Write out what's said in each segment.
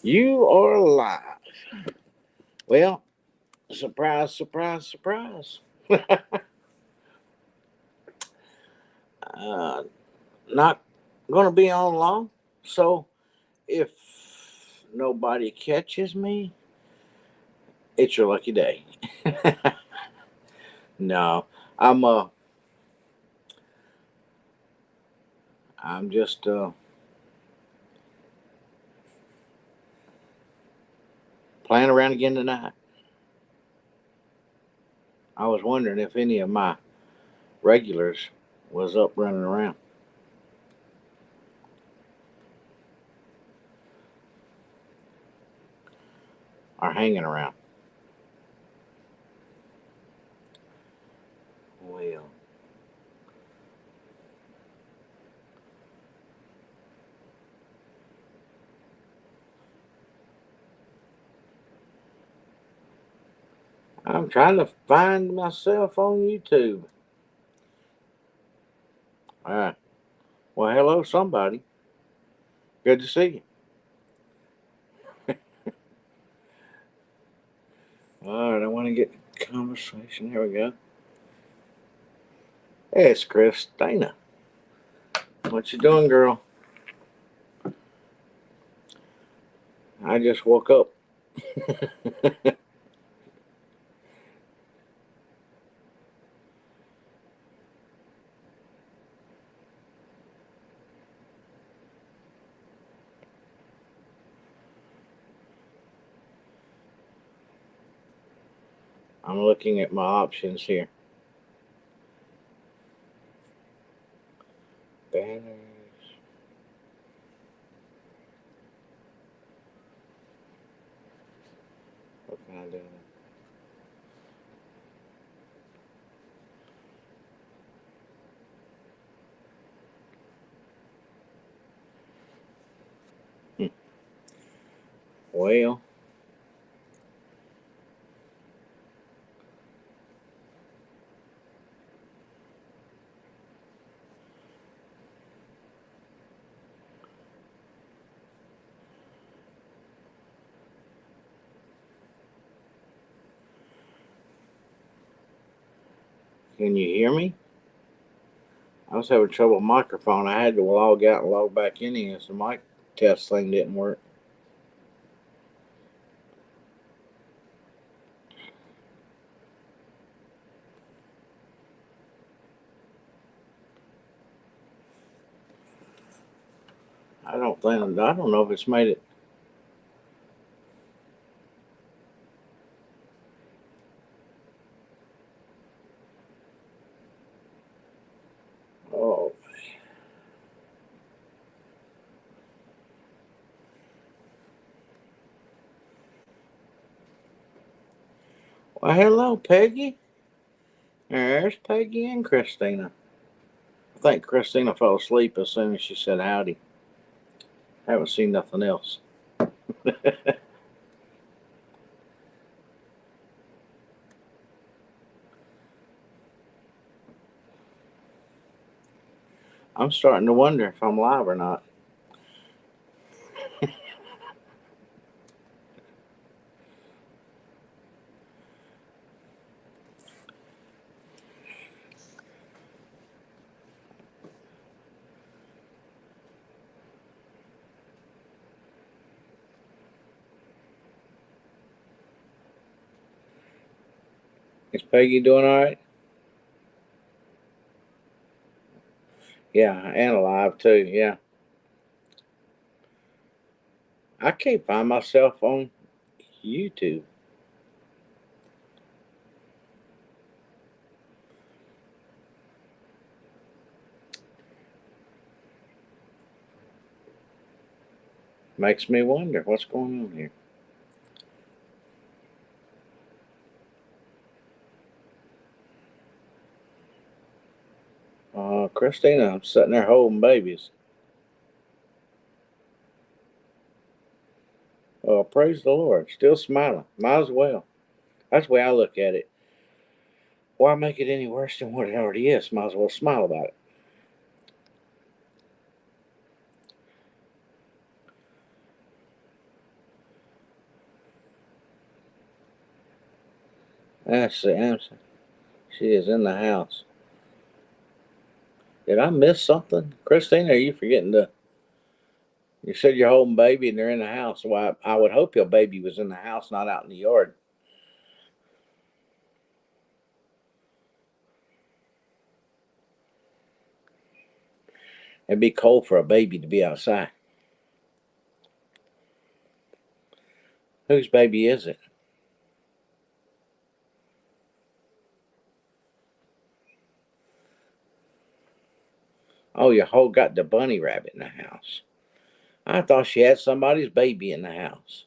You are alive. Well, surprise, surprise, surprise. uh, Not going to be on long. So if nobody catches me, it's your lucky day. No, I'm uh, I'm just playing around again tonight. I was wondering if any of my regulars was up running around or hanging around. Well, I'm trying to find myself on YouTube. All right. Well, hello, somebody. Good to see you. All right. I want to get conversation. Here we go. Hey, it's Christina. What you doing, girl? I just woke up. I'm looking at my options here. Banners. What can I do? Hmm. Well, can you hear me? I was having trouble with microphone. I had to log out and log back in here, so my test thing didn't work. I don't know if it's made it. Oh, well, hello, Peggy. There's Peggy and Christina. I think Christina fell asleep as soon as she said howdy. Haven't seen nothing else. I'm starting to wonder if I'm live or not. Is Peggy doing all right? Yeah, and alive too. Yeah. I can't find myself on YouTube. Makes me wonder what's going on here. Christina, I'm sitting there holding babies. Praise the Lord. Still smiling. Might as well. That's the way I look at it. Why make it any worse than what it already is? Might as well smile about it. That's the answer. She is in the house. Did I miss something? Christina, are you forgetting to? You said you're holding baby and they're in the house. Well, I would hope your baby was in the house, not out in the yard. It'd be cold for a baby to be outside. Whose baby is it? Oh, your whole got the bunny rabbit in the house. I thought she had somebody's baby in the house.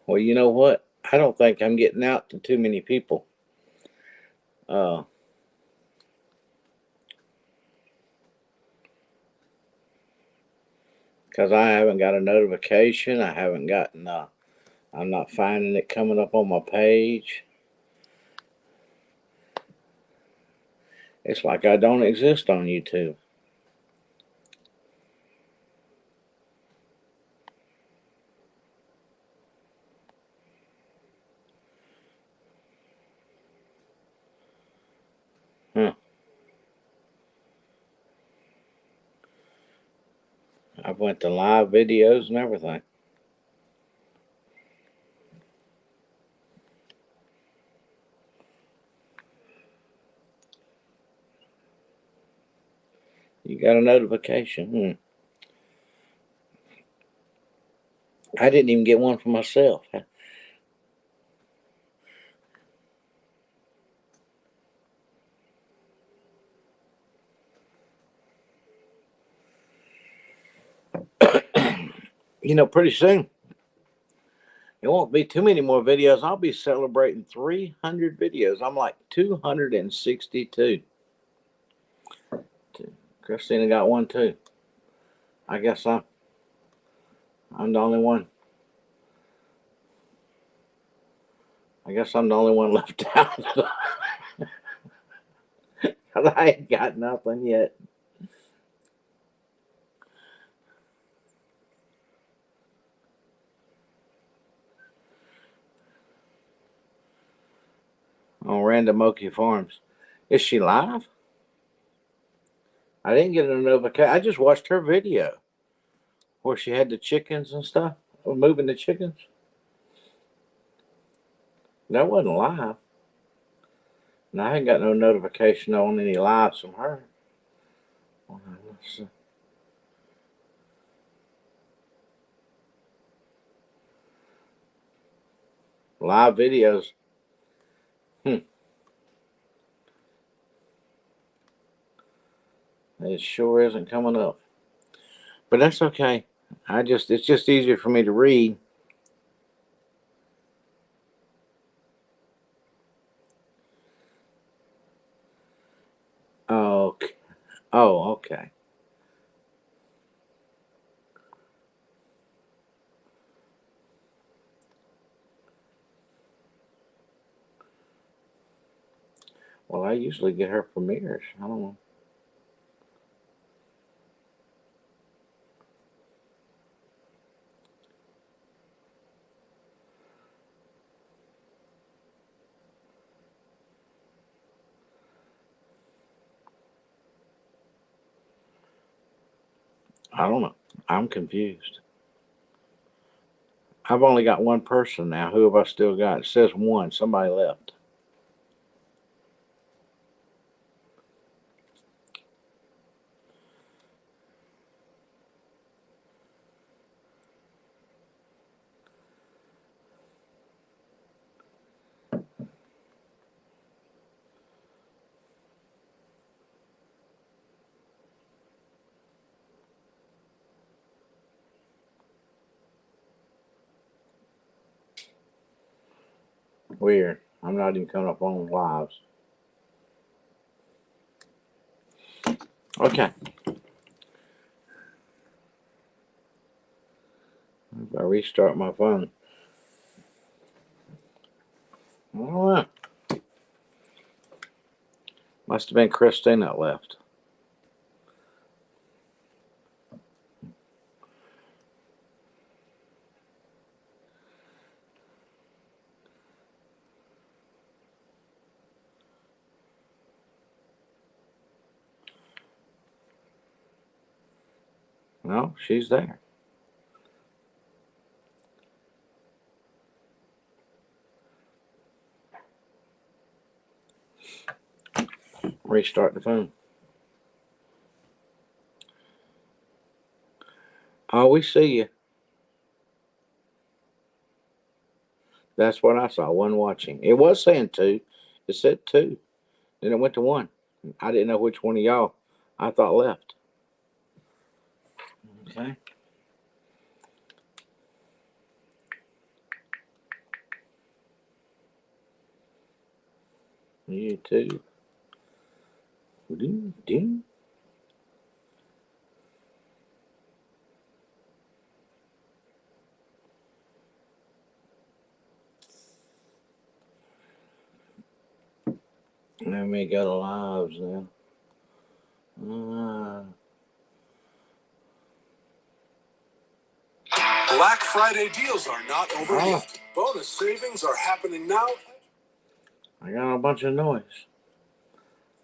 Well, you know what? I don't think I'm getting out to too many people. Because I haven't got a notification. I haven't gotten. I'm not finding it coming up on my page. It's like I don't exist on YouTube. Huh. I went to live videos and everything. You got a notification. I didn't even get one for myself. You know, pretty soon it won't be too many more videos. I'll be celebrating 300 videos. I'm like 262. Christina got one too. I guess I'm the only one. I guess I'm the only one left out. Cause I ain't got nothing yet. On Random Okie Farms. Is she live? I didn't get a notification. I just watched her video where she had the chickens and stuff, moving the chickens. That wasn't live. And I ain't got no notification on any lives from her. Live videos. It sure isn't coming up. But that's okay. It's just easier for me to read. Okay. Oh, okay. Well, I usually get her premieres. I don't know. I don't know. I'm confused. I've only got one person now. Who have I still got? It says one. Somebody left. Weird. I'm not even coming up on lives. Okay. If I restart my phone. I don't know. Must have been Christina that left. No, she's there. Restart the phone. Oh, we see you. That's what I saw. One watching. It was saying two. It said two. Then it went to one. I didn't know which one of y'all I thought left. Okay. You too. Ding, ding. Let me go to lives now. Black Friday deals are not over yet. Bonus savings are happening now. I got a bunch of noise.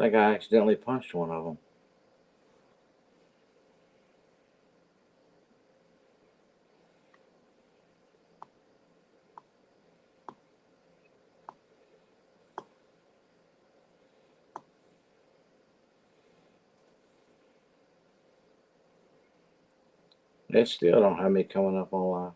I think I accidentally punched one of them. They still don't have me coming up on live.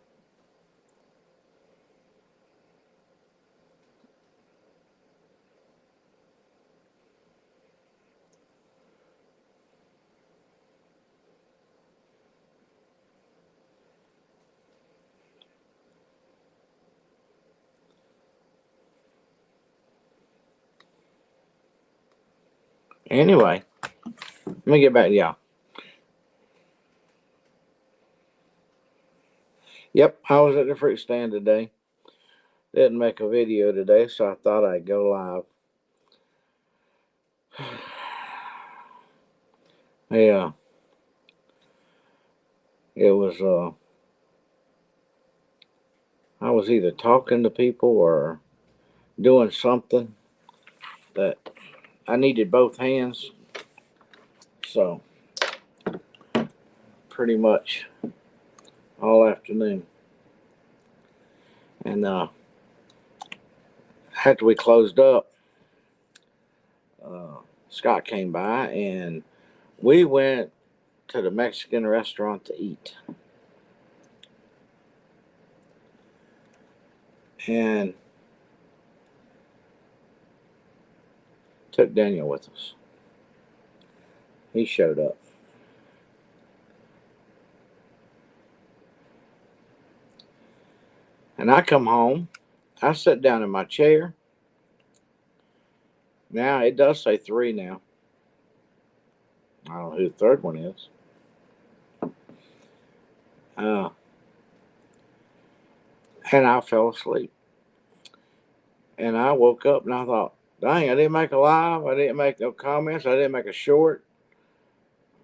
Anyway, let me get back to y'all. Yep, I was at the fruit stand today. Didn't make a video today, so I thought I'd go live. Yeah. It was I was either talking to people or doing something that I needed both hands. So pretty much all afternoon. And after we closed up, Scott came by and we went to the Mexican restaurant to eat. And took Daniel with us. He showed up. And I come home. I sit down in my chair. Now it does say 3 now. I don't know who the third one is. And I fell asleep. And I woke up and I thought, dang, I didn't make a live. I didn't make no comments. I didn't make a short.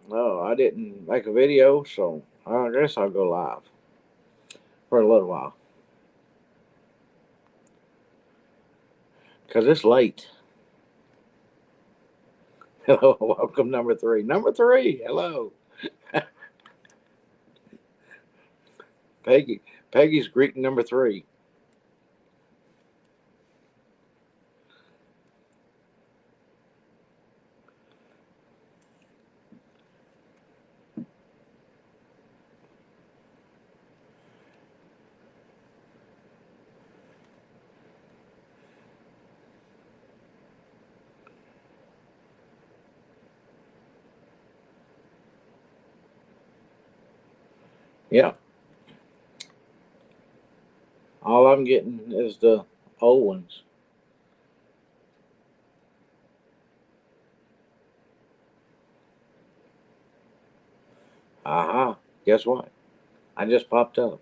No, I didn't make a video. So I guess I'll go live for a little while. Because it's late. Hello, welcome number 3. Number 3, hello. Peggy's greeting number 3. Yeah. All I'm getting is the old ones. Aha. Guess what? I just popped up.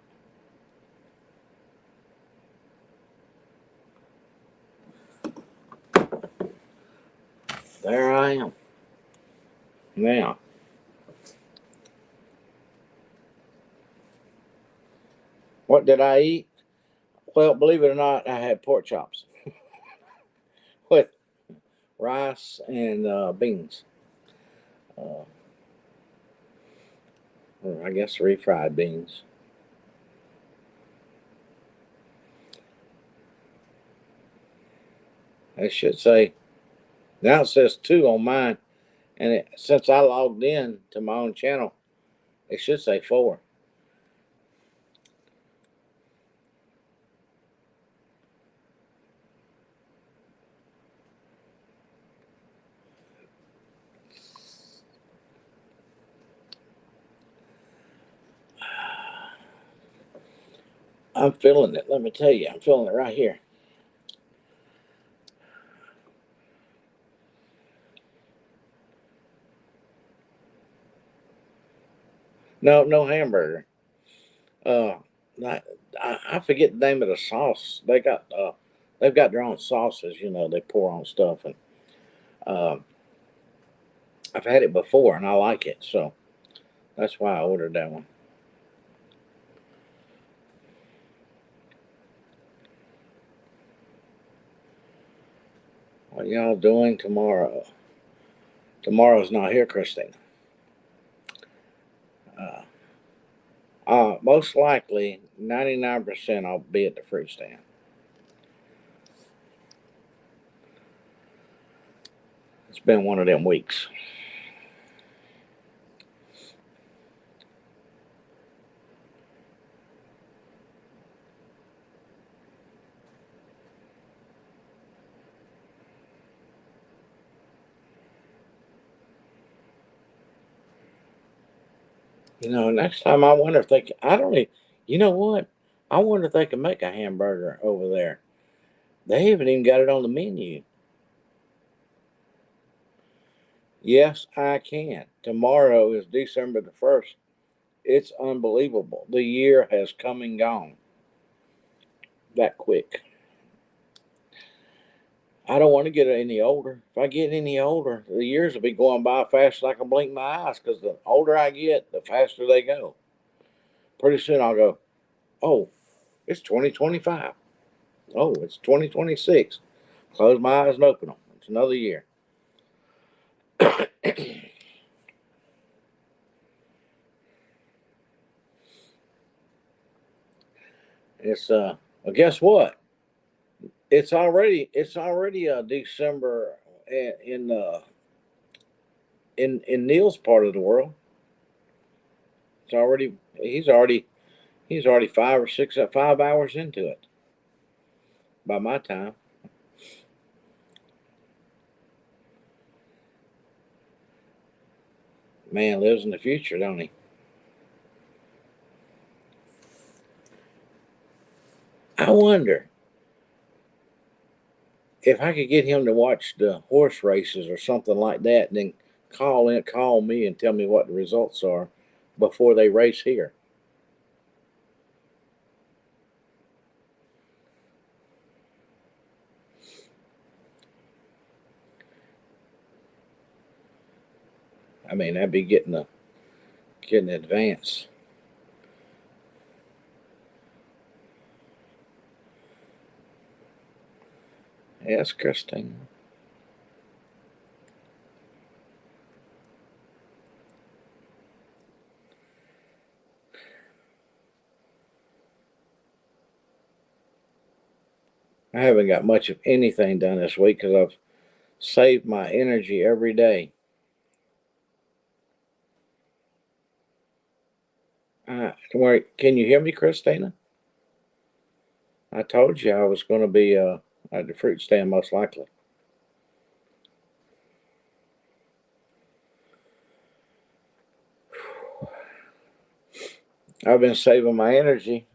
there I am. Now, what did I eat? Well, believe it or not, I had pork chops with rice and beans. Uh, or I guess refried beans. It should say, now it says 2 on mine. And since I logged in to my own channel, it should say 4. I'm feeling it. Let me tell you, I'm feeling it right here. No, no hamburger. Uh, I forget the name of the sauce. They've got their own sauces. They pour on stuff, and uh, I've had it before, and I like it. So that's why I ordered that one. What y'all doing tomorrow? Tomorrow's not here, Christine. Most likely, 99% I'll be at the fruit stand. It's been one of them weeks. Next time I wonder if they can, I don't even, you know what? I wonder if they can make a hamburger over there. They haven't even got it on the menu. Yes, I can. Tomorrow is December the 1st. It's unbelievable. The year has come and gone that quick. I don't want to get any older. If I get any older, the years will be going by fast as I can blink my eyes because the older I get, the faster they go. Pretty soon I'll go, oh, it's 2025. Oh, it's 2026. Close my eyes and open them. It's another year. Well, guess what? It's already December in Neil's part of the world. It's already he's already 5 hours into it by my time. Man lives in the future, don't he? I wonder if I could get him to watch the horse races or something like that, and then call me and tell me what the results are before they race here. I mean, that'd be getting advance. Yes, Christine. I haven't got much of anything done this week because I've saved my energy every day. Can you hear me, Christina? I told you I was going to be at the fruit stand most likely. I've been saving my energy,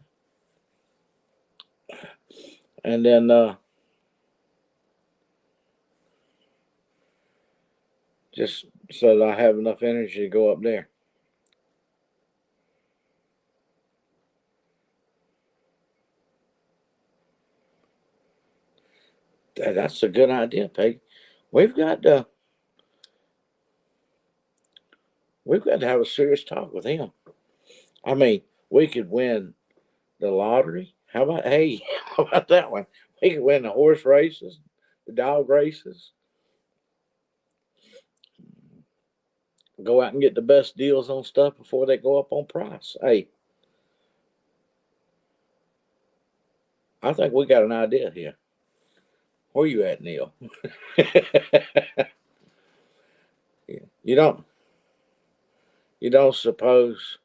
and then just so that I have enough energy to go up there. That's a good idea, Peg. We've got We've got to have a serious talk with him. I mean, we could win the lottery. How about how about that one? We could win the horse races, the dog races. Go out and get the best deals on stuff before they go up on price. Hey, I think we got an idea here. Where you at, Neil? you don't you don't suppose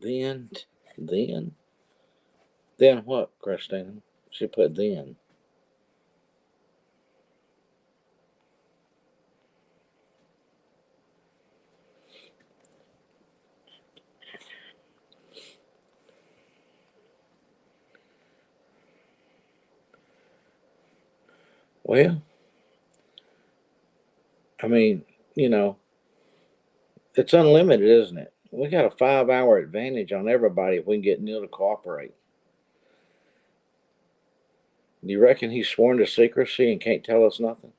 then then then what, Christina? She put then. Well, I mean, you know, it's unlimited, isn't it? We got a 5 hour advantage on everybody if we can get Neil to cooperate. Do you reckon he's sworn to secrecy and can't tell us nothing?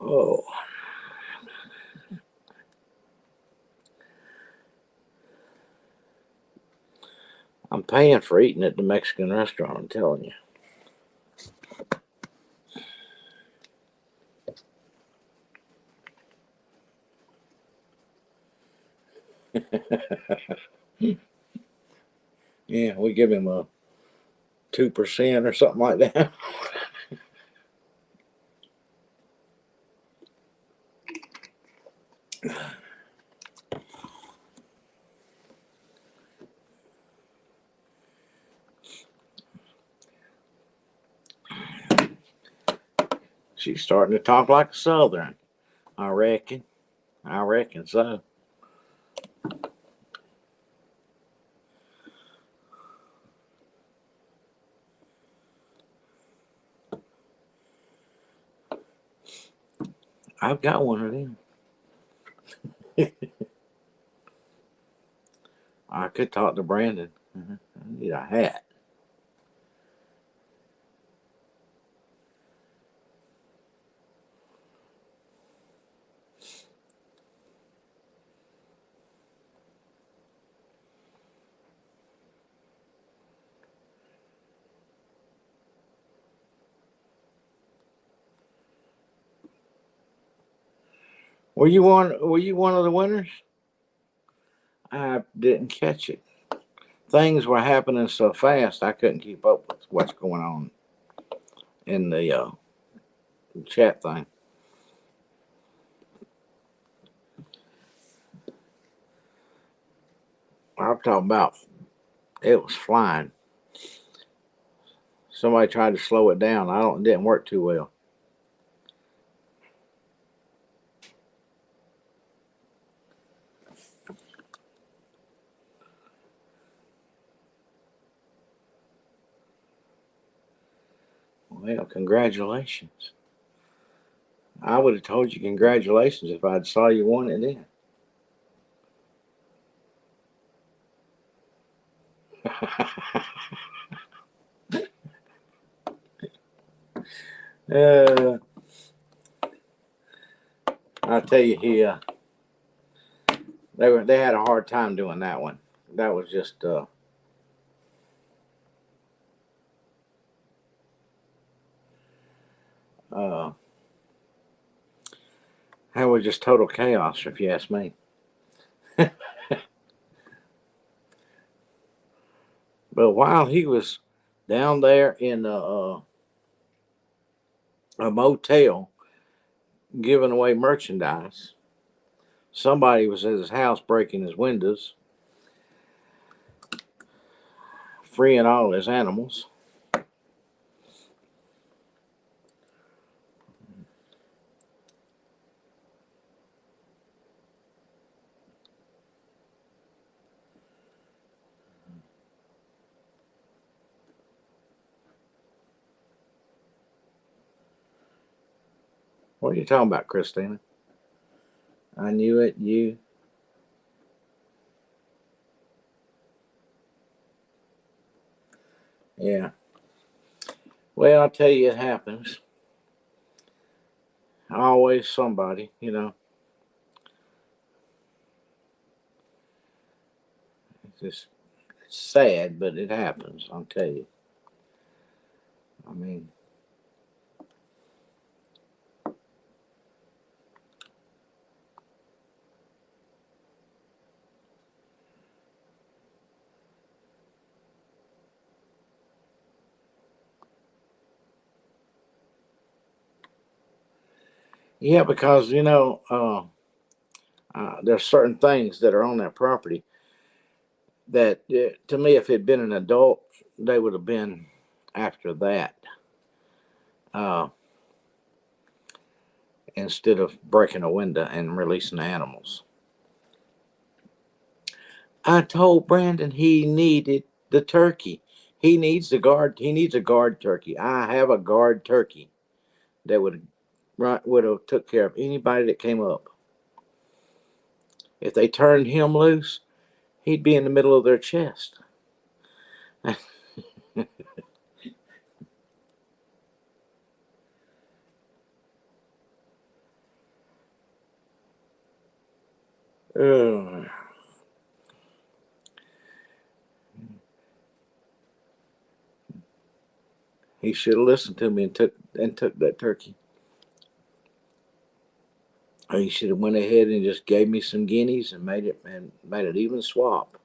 Oh. I'm paying for eating at the Mexican restaurant, I'm telling you. Yeah, we give him a 2% or something like that. She's starting to talk like a Southern. I reckon. I reckon so. I've got one of them. I could talk to Brandon. I need a hat. Were you one of the winners? I didn't catch it. Things were happening so fast I couldn't keep up with what's going on in the chat thing. I'm talking about it was flying. Somebody tried to slow it down. It didn't work too well. Well, congratulations. I would have told you congratulations if I'd saw you won it then. I tell you, they had a hard time doing that one. That was just that was just total chaos, if you ask me. But while he was down there in a motel giving away merchandise, somebody was at his house breaking his windows, freeing all his animals. What are you talking about, Christina? I knew it. You. Yeah. Well, I tell you, it happens. Always somebody, you know. It's just it's sad, but it happens. I'll tell you. I mean, yeah, because there's certain things that are on that property that, to me, if it had been an adult, they would have been after that, uh, instead of breaking a window and releasing animals. I told Brandon he needed the turkey. He needs the guard. He needs a guard turkey. I have a guard turkey that would have took care of anybody that came up. If they turned him loose, he'd be in the middle of their chest. Ugh. He should have listened to me and took that turkey. Or he should have went ahead and just gave me some guineas and made it even swap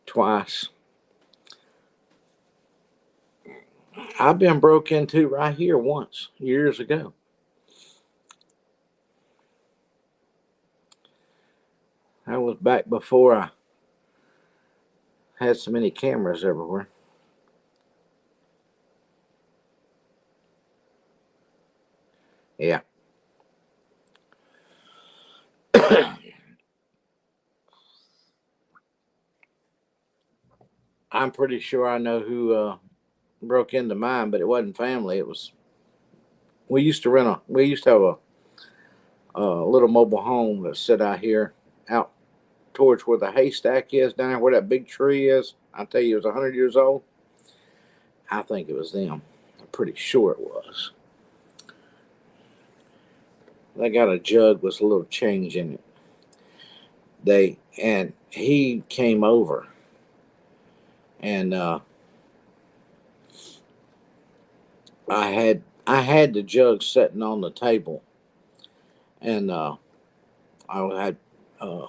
twice. I've been broke into right here once years ago. That was back before I had so many cameras everywhere. Yeah. I'm pretty sure I know who broke into mine, but it wasn't family. It was we used to have a little mobile home that set out here out towards where the haystack is down there where that big tree is. I tell you, it was 100 years old. I think it was them. I'm pretty sure it was. They got a jug with a little change in it. And he came over and I had the jug sitting on the table and I had uh,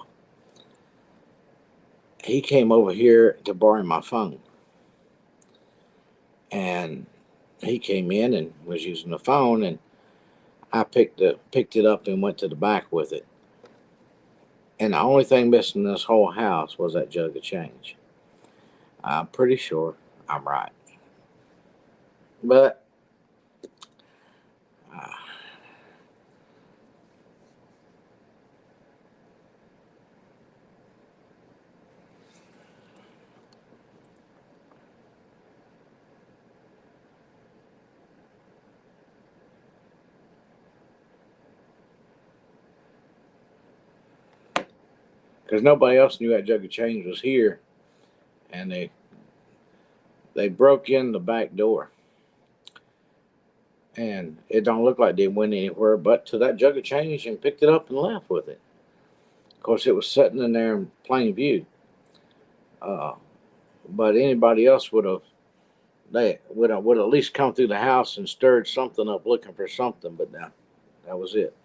he came over here to borrow my phone and he came in and was using the phone and I picked it up and went to the back with it. And the only thing missing in this whole house was that jug of change. I'm pretty sure I'm right. But because nobody else knew that jug of change was here, and they broke in the back door, and it don't look like they went anywhere but to that jug of change and picked it up and left with it. Of course, it was sitting in there in plain view. Uh, but anybody else they would at least come through the house and stirred something up looking for something. But now that was it.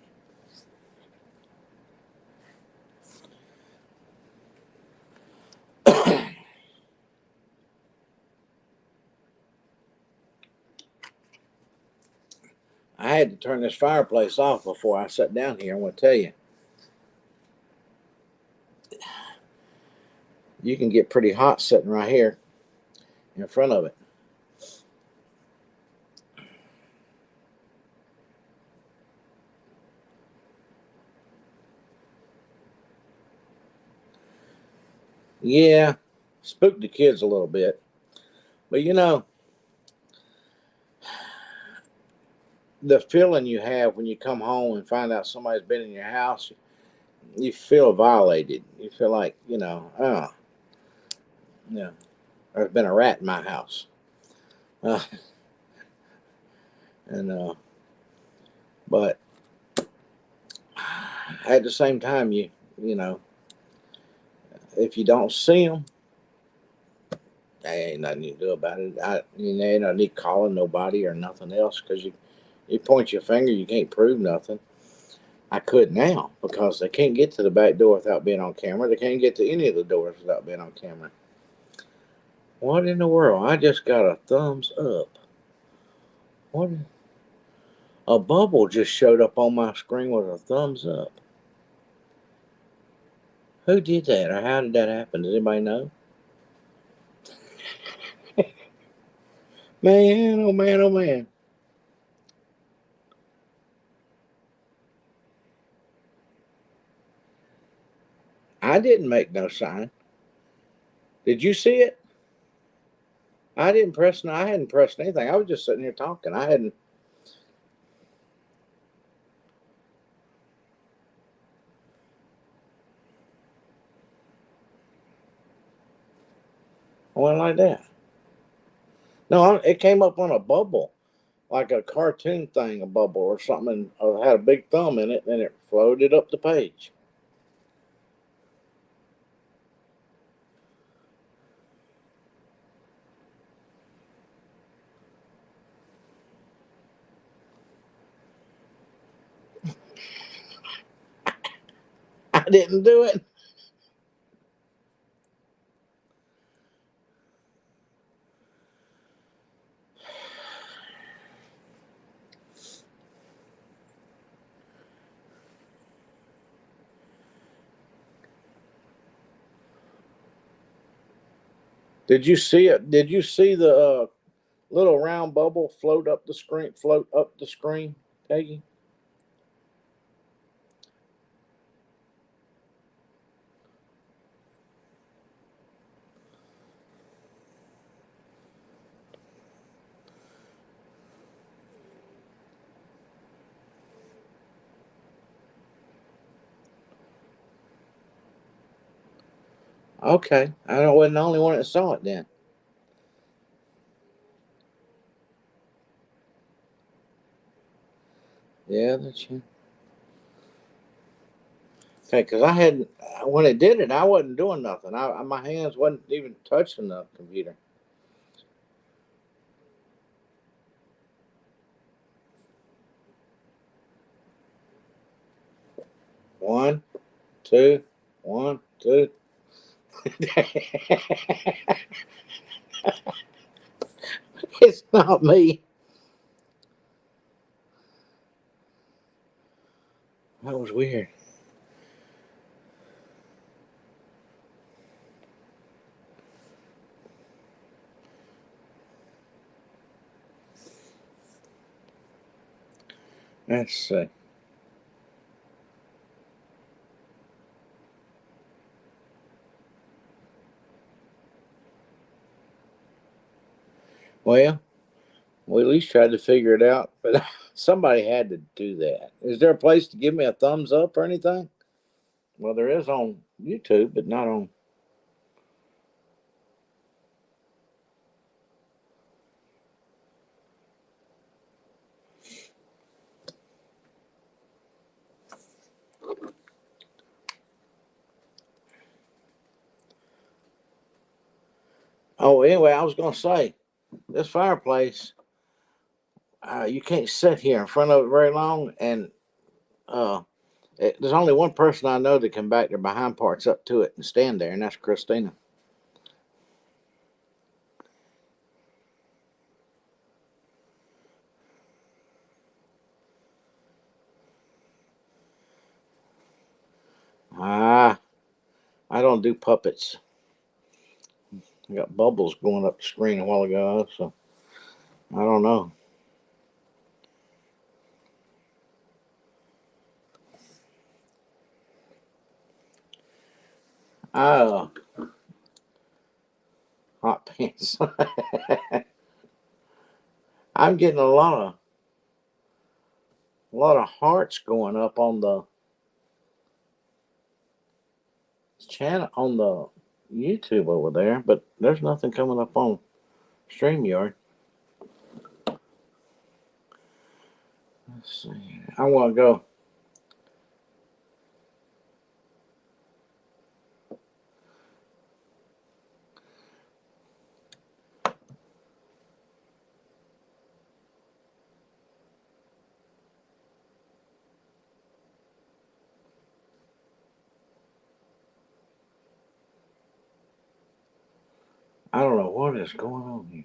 I had to turn this fireplace off before I sat down here. I want to tell you, you can get pretty hot sitting right here in front of it. Yeah, spooked the kids a little bit. But the feeling you have when you come home and find out somebody's been in your house, you feel violated. You feel like, oh. Yeah, there's been a rat in my house, uh, and but at the same time, you know, if you don't see them, there ain't nothing you can do about it. Ain't no need calling nobody or nothing else because you point your finger, you can't prove nothing. I could now because they can't get to the back door without being on camera. They can't get to any of the doors without being on camera. What in the world? I just got a thumbs up. What? A bubble just showed up on my screen with a thumbs up. Who did that or how did that happen? Does anybody know? Man, oh man, oh man. I didn't make no sign. Did you see it? I didn't press no. I hadn't pressed anything. I was just sitting here talking. I hadn't. I went like that. No, it came up on a bubble, like a cartoon thing, a bubble or something, and had a big thumb in it, and it floated up the page. I didn't do it. Did you see it? Did you see the little round bubble float up the screen? Float up the screen, Peggy? Okay, I wasn't the only one that saw it then. Yeah, that's you. Okay, because I hadn't when it did it, I wasn't doing nothing. My hands wasn't even touching the computer. One, two, one, two. It's not me. That was weird. Let's see. Well, we at least tried to figure it out, but somebody had to do that. Is there a place to give me a thumbs up or anything? Well, there is on YouTube, but not on. Oh, anyway, I was going to say this fireplace, you can't sit here in front of it very long. And uh, there's only one person I know that can back their behind parts up to it and stand there, and that's Christina. Ah, I don't do puppets. I got bubbles going up the screen a while ago, so I don't know. Ah, hot pants. I'm getting a lot of hearts going up on the channel on the YouTube over there, but there's nothing coming up on StreamYard. Let's see. I want to go. I don't know what is going on here.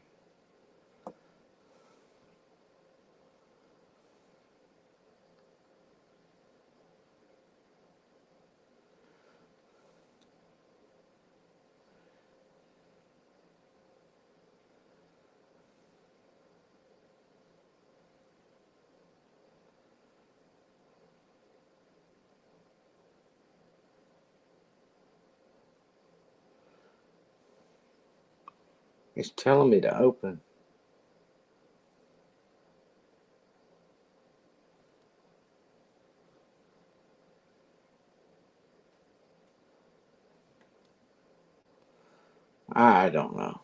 It's telling me to open. I don't know.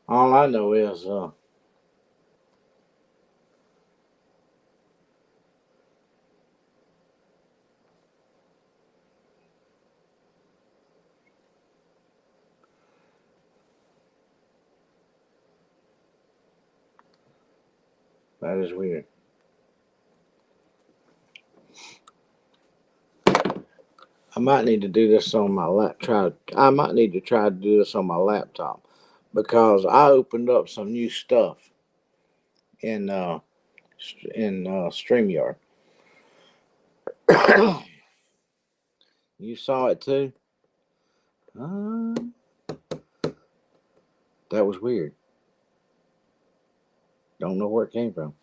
All I know is that is weird. I might need to do this on my I might need to try to do this on my laptop because I opened up some new stuff in StreamYard. You saw it too? Uh, that was weird. Don't know where it came from.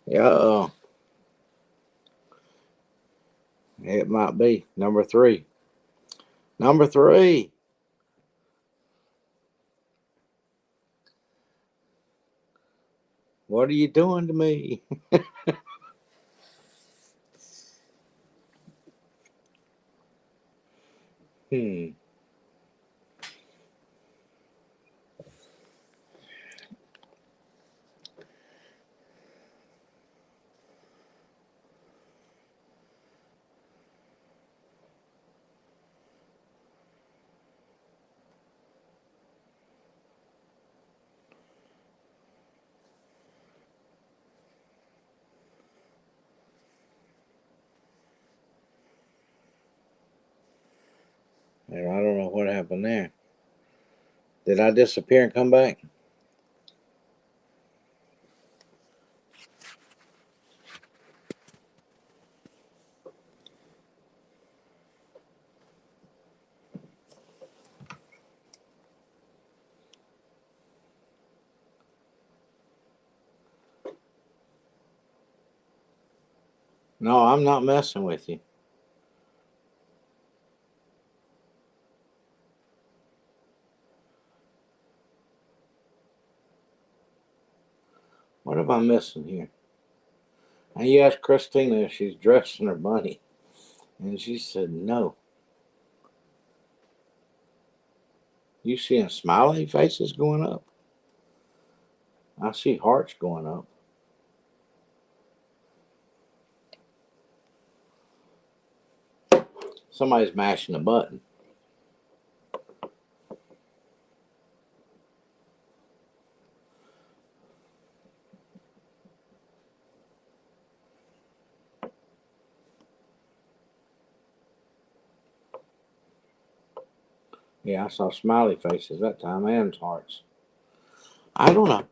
Yeah, it might be number 3. Number 3. What are you doing to me? Hmm. I don't know what happened there. Did I disappear and come back? No, I'm not messing with you. What am I missing here? And you asked Christina if she's dressing her bunny, and she said no. You seeing smiley faces going up? I see hearts going up. Somebody's mashing a button. Yeah, I saw smiley faces that time and hearts. I don't know,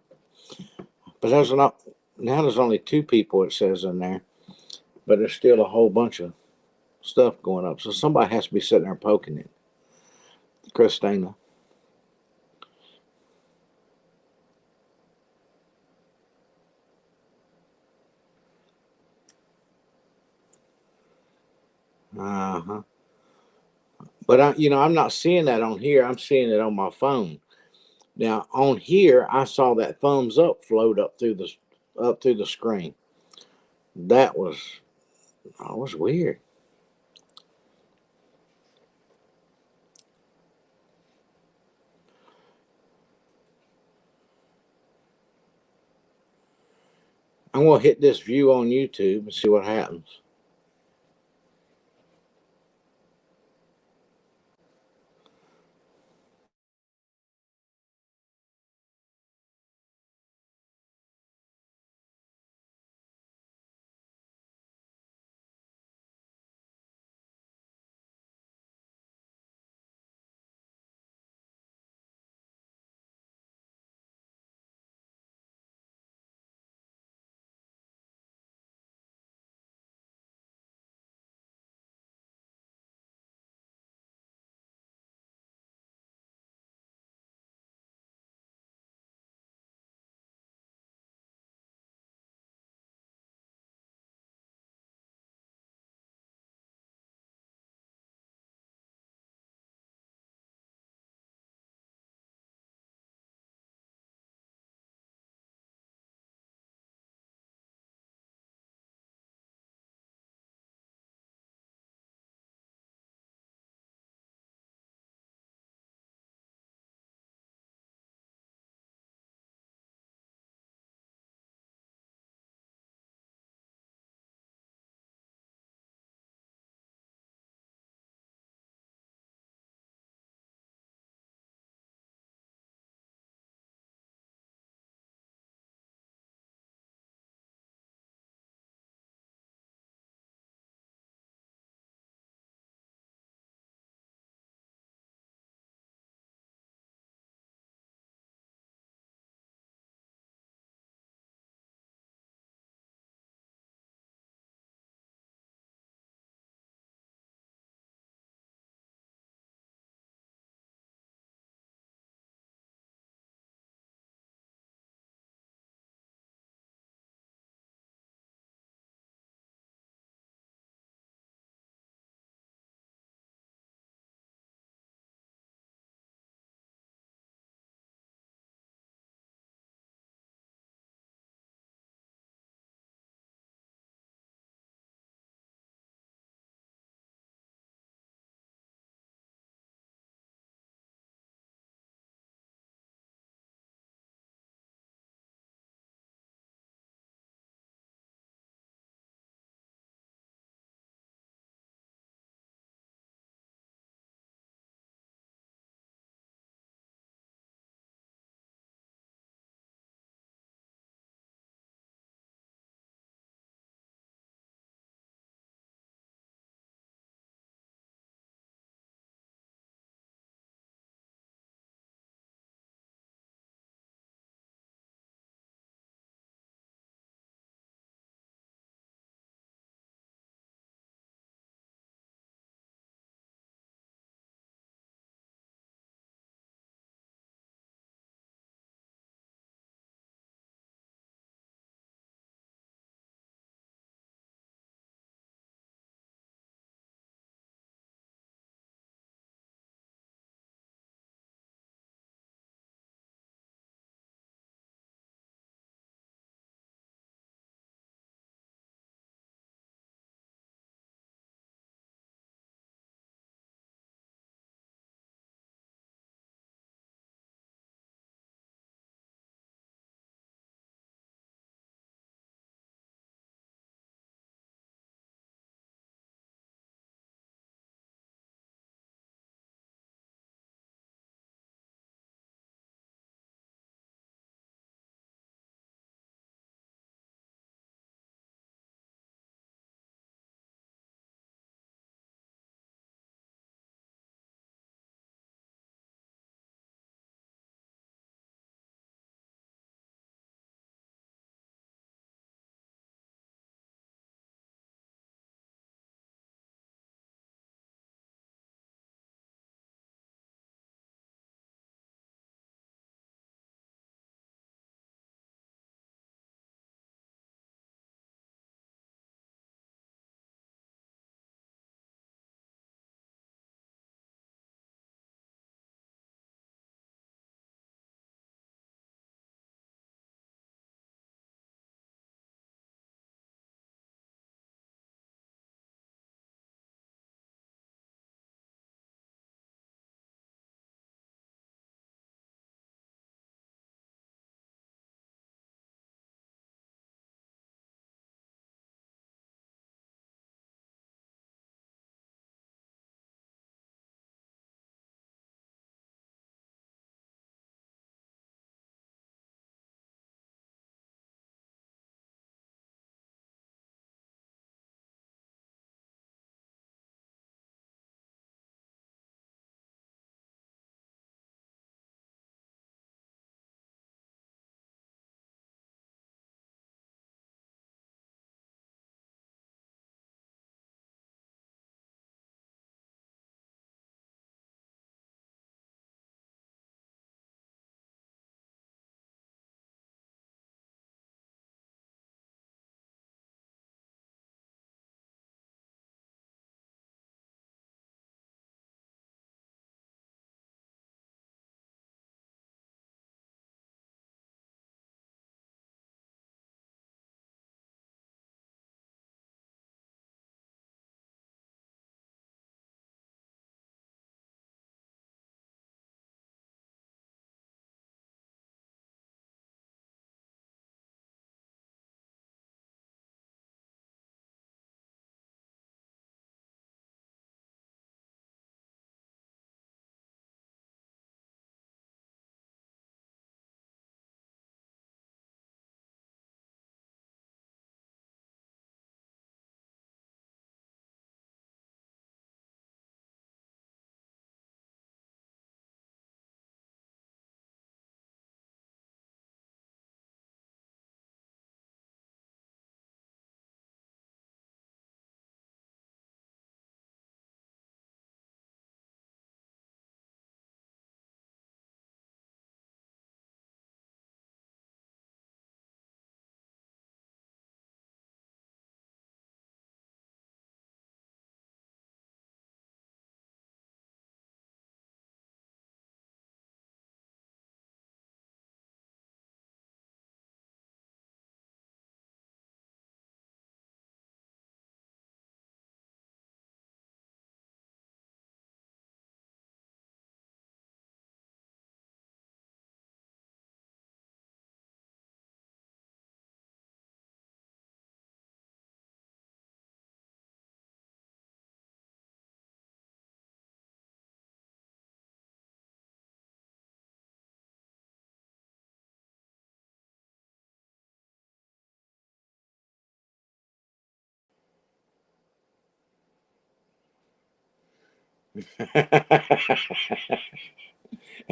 but there's not now. There's only 2 people it says in there, but there's still a whole bunch of stuff going up. So somebody has to be sitting there poking it. Christina. Uh huh. But I'm not seeing that on here. I'm seeing it on my phone. Now on here, I saw that thumbs up float up through the screen. That was weird. I'm gonna hit this view on YouTube and see what happens.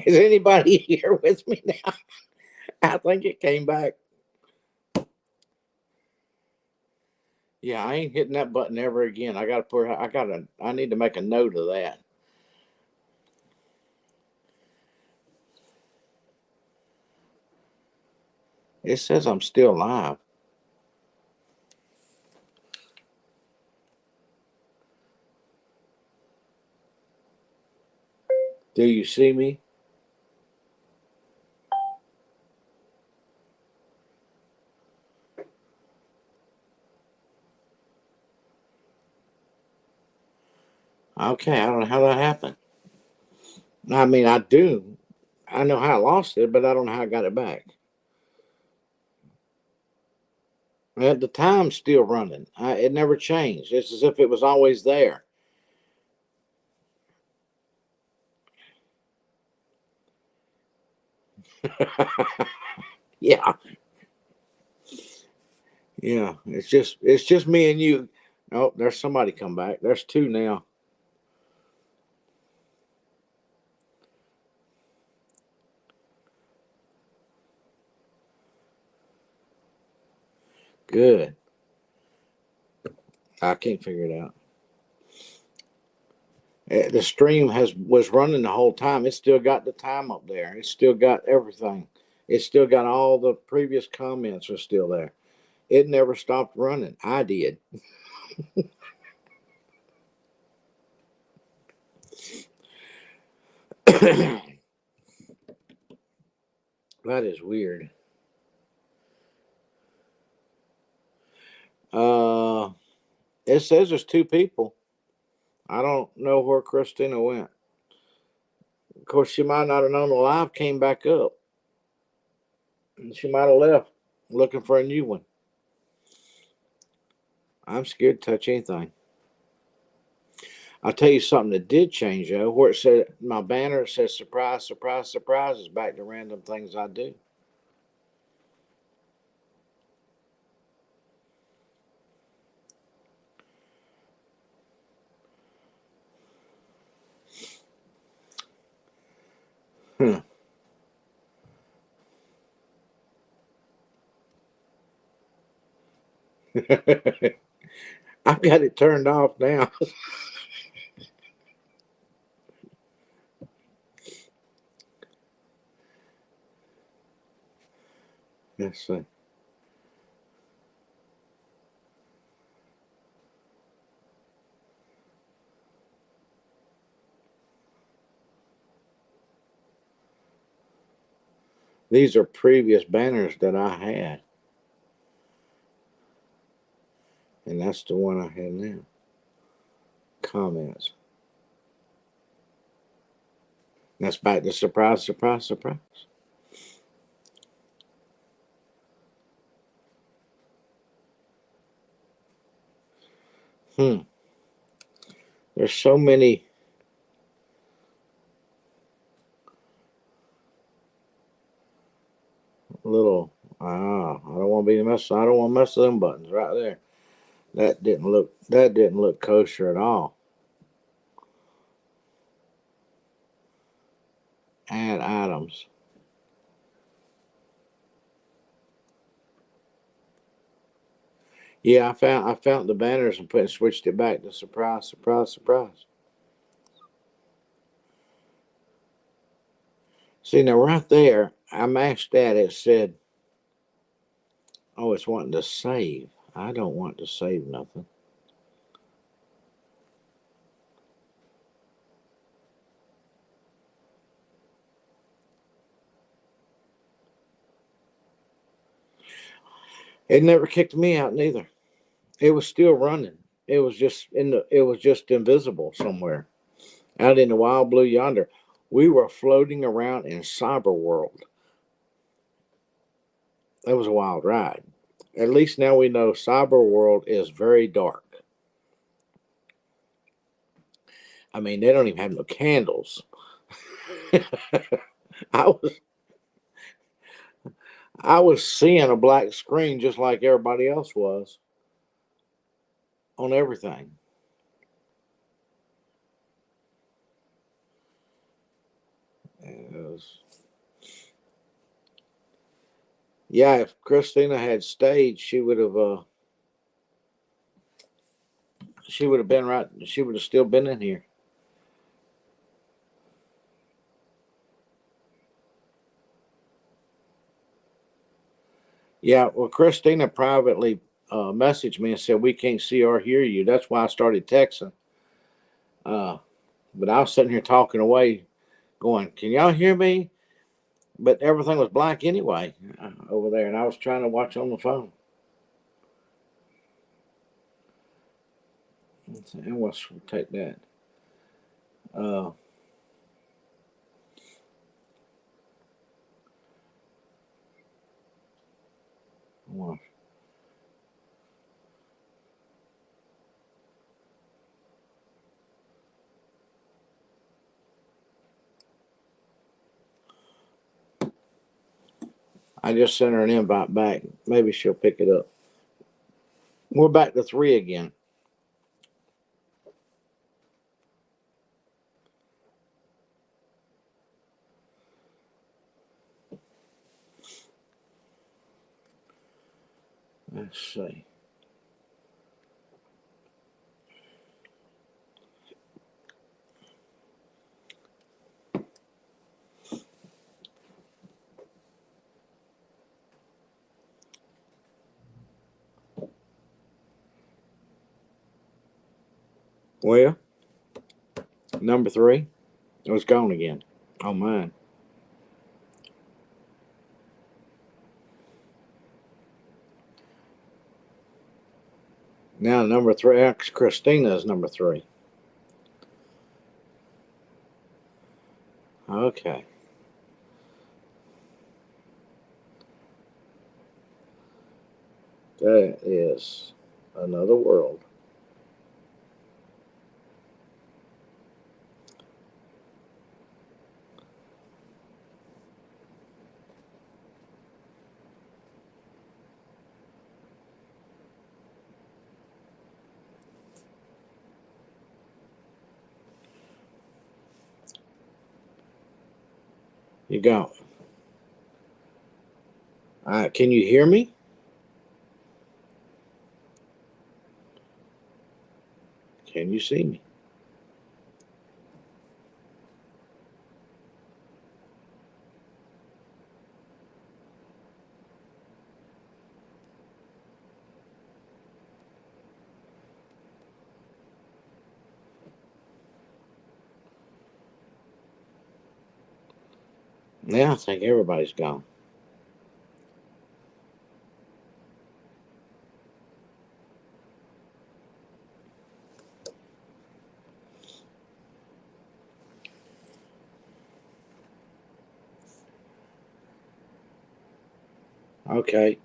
Is anybody here with me now? I think it came back. Yeah, I ain't hitting that button ever again. I need to make a note of that. It says I'm still live. Do you see me? Okay, I don't know how that happened. I mean, I do. I know how I lost it, but I don't know how I got it back. At the time's still running. It never changed. It's as if it was always there. Yeah, yeah. It's just me and you. Oh, there's somebody come back. There's two now. Good. I can't figure it out. The stream was running the whole time. It's still got the time up there. It's still got everything. It's still got all the previous comments are still there. It never stopped running. I did. That is weird. Uh, it says there's two people. I don't know where Christina went. Of course, she might not have known the live came back up. She might have left looking for a new one. I'm scared to touch anything. I'll tell you something that did change though. Where it said my banner says surprise, surprise, surprise is back to random things I do. Hmm. I've got it turned off now. Let's see. These are previous banners that I had. And that's the one I had now. Comments. That's back to surprise, surprise, surprise. Hmm. There's so many. Little. I don't want to be mess. I don't want to mess with them buttons right there. That didn't look. That didn't look kosher at all. Add items. Yeah, I found the banners and switched it back to surprise, surprise, surprise. See now right there, I mashed that. It said, "Oh, it's wanting to save." I don't want to save nothing. It never kicked me out neither. It was still running. It was just in the. It was just invisible somewhere out in the wild blue yonder. We were floating around in cyber world. It was a wild ride. At least now we know cyber world is very dark. I mean, they don't even have no candles. I was I was seeing a black screen just like everybody else was on everything. because, yeah, if Christina had stayed, she would have been right. She would have still been in here. Yeah, well, Christina privately messaged me and said we can't see or hear you. That's why I started texting. But I was sitting here talking away, going, "Can y'all hear me?" But everything was black anyway over there, and I was trying to watch on the phone. And we'll take that. Uh, well, I just sent her an invite back. Maybe she'll pick it up. We're back to 3 again. Let's see. Well, number 3, it was gone again. Oh, mine. Now, number 3, Christina is number 3. Okay. That is another world. You go. All right. Can you hear me? Can you see me? Yeah, I think everybody's gone. Okay.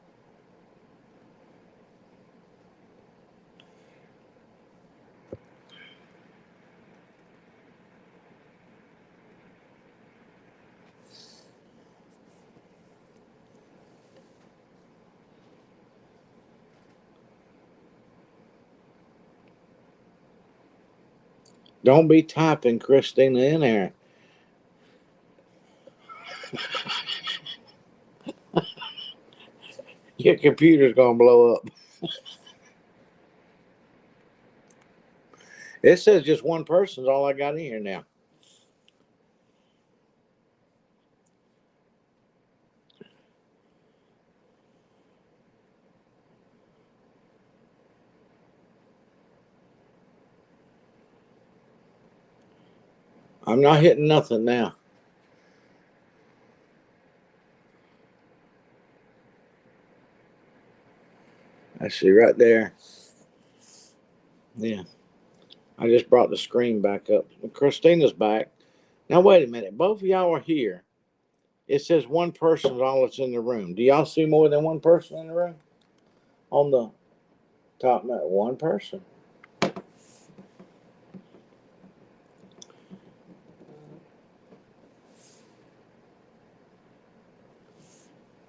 Don't be typing Christina in there. Your computer's gonna blow up. It says just one person's all I got in here now. I'm not hitting nothing now. I see right there. Yeah. I just brought the screen back up. Christina's back. Now wait a minute. Both of y'all are here. It says one person is all that's in the room. Do y'all see more than one person in the room? On the top note, one person.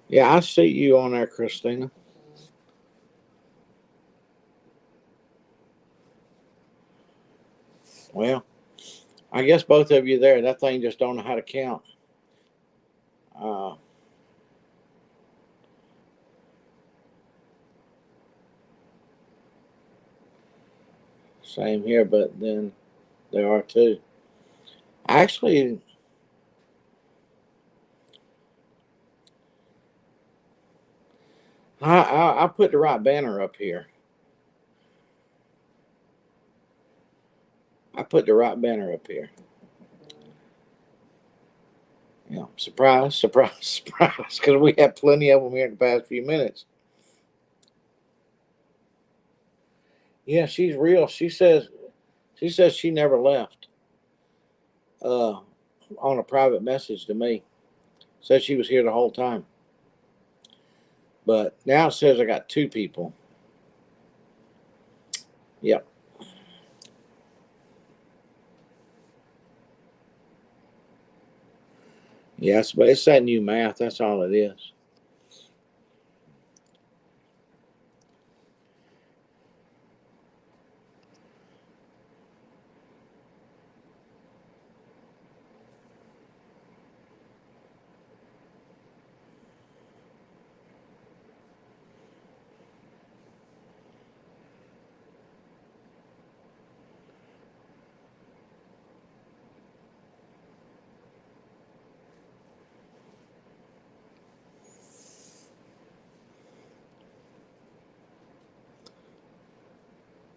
Yeah, I see you on there, Christina. Well, I guess both of you there. That thing just don't know how to count. Same here, but then there are two. Actually, I put the right banner up here. I put the right banner up here. Yeah, surprise, surprise, surprise, because we have plenty of them here in the past few minutes. Yeah, she's real. She says she never left. On a private message to me, said she was here the whole time. But now it says I got two people. Yep. Yes, but it's that new math. That's all it is.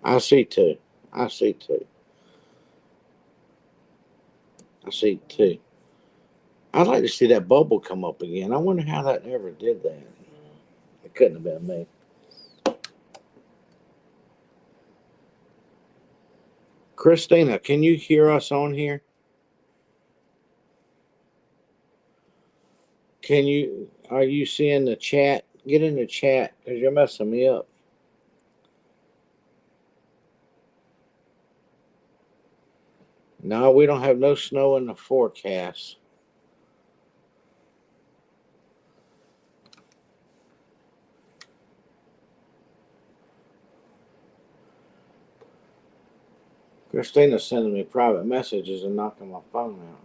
I see two. I see two. I see two. I'd like to see that bubble come up again. I wonder how that ever did that. It couldn't have been me. Christina, can you hear us on here? Are you seeing the chat? Get in the chat because you're messing me up. No, we don't have no snow in the forecast. Christina's sending me private messages and knocking my phone out.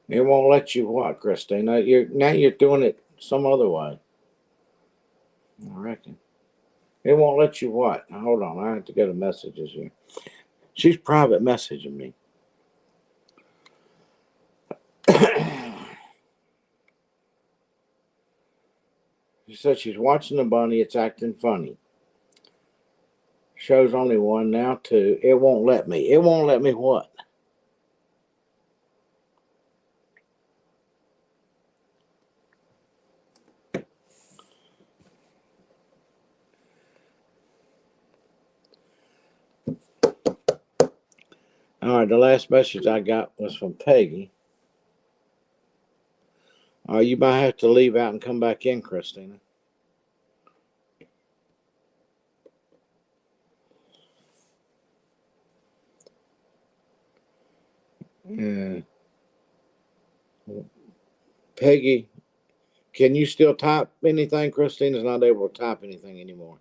It won't let you what, Christina? You're doing it some other way. I reckon. It won't let you what? Now, hold on, I have to go to messages here. She's private messaging me. She said she's watching the bunny. It's acting funny. Shows only one, now two. It won't let me. It won't let me what? All right, the last message I got was from Peggy. You might have to leave out and come back in, Christina. Yeah. Peggy, can you still type anything? Christina's not able to type anything anymore.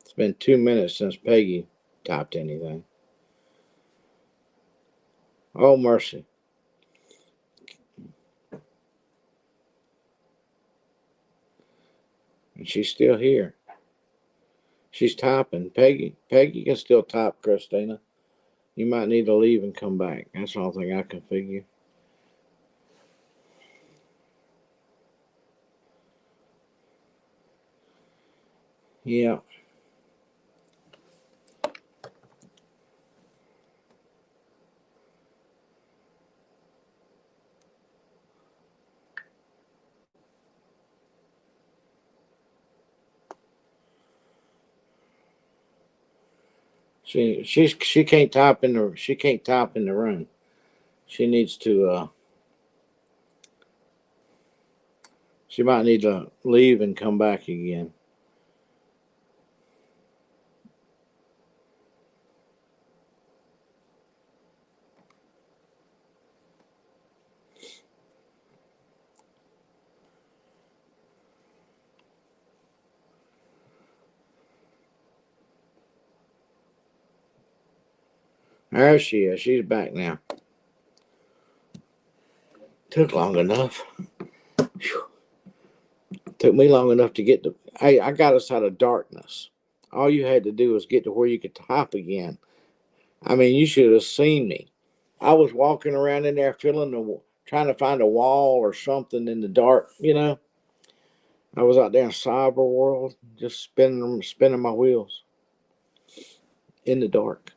It's been 2 minutes since Peggy typed anything. Oh, mercy. And she's still here. She's typing. Peggy can still type, Christina. You might need to leave and come back. That's the only thing I can figure. Yeah. She can't type in the room. She needs to she might need to leave and come back again. There she is. She's back now. Took long enough. Whew. Took me long enough to get to. Hey, I got us out of darkness. All you had to do was get to where you could type again. I mean, you should have seen me. I was walking around in there, trying to find a wall or something in the dark. I was out there in cyber world, just spinning my wheels in the dark.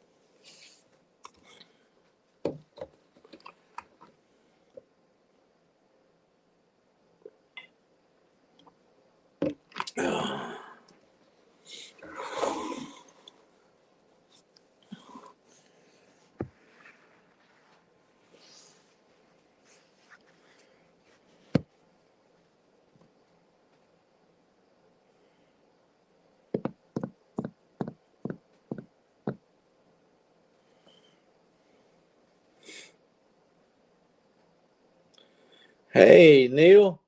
Hey, Neil,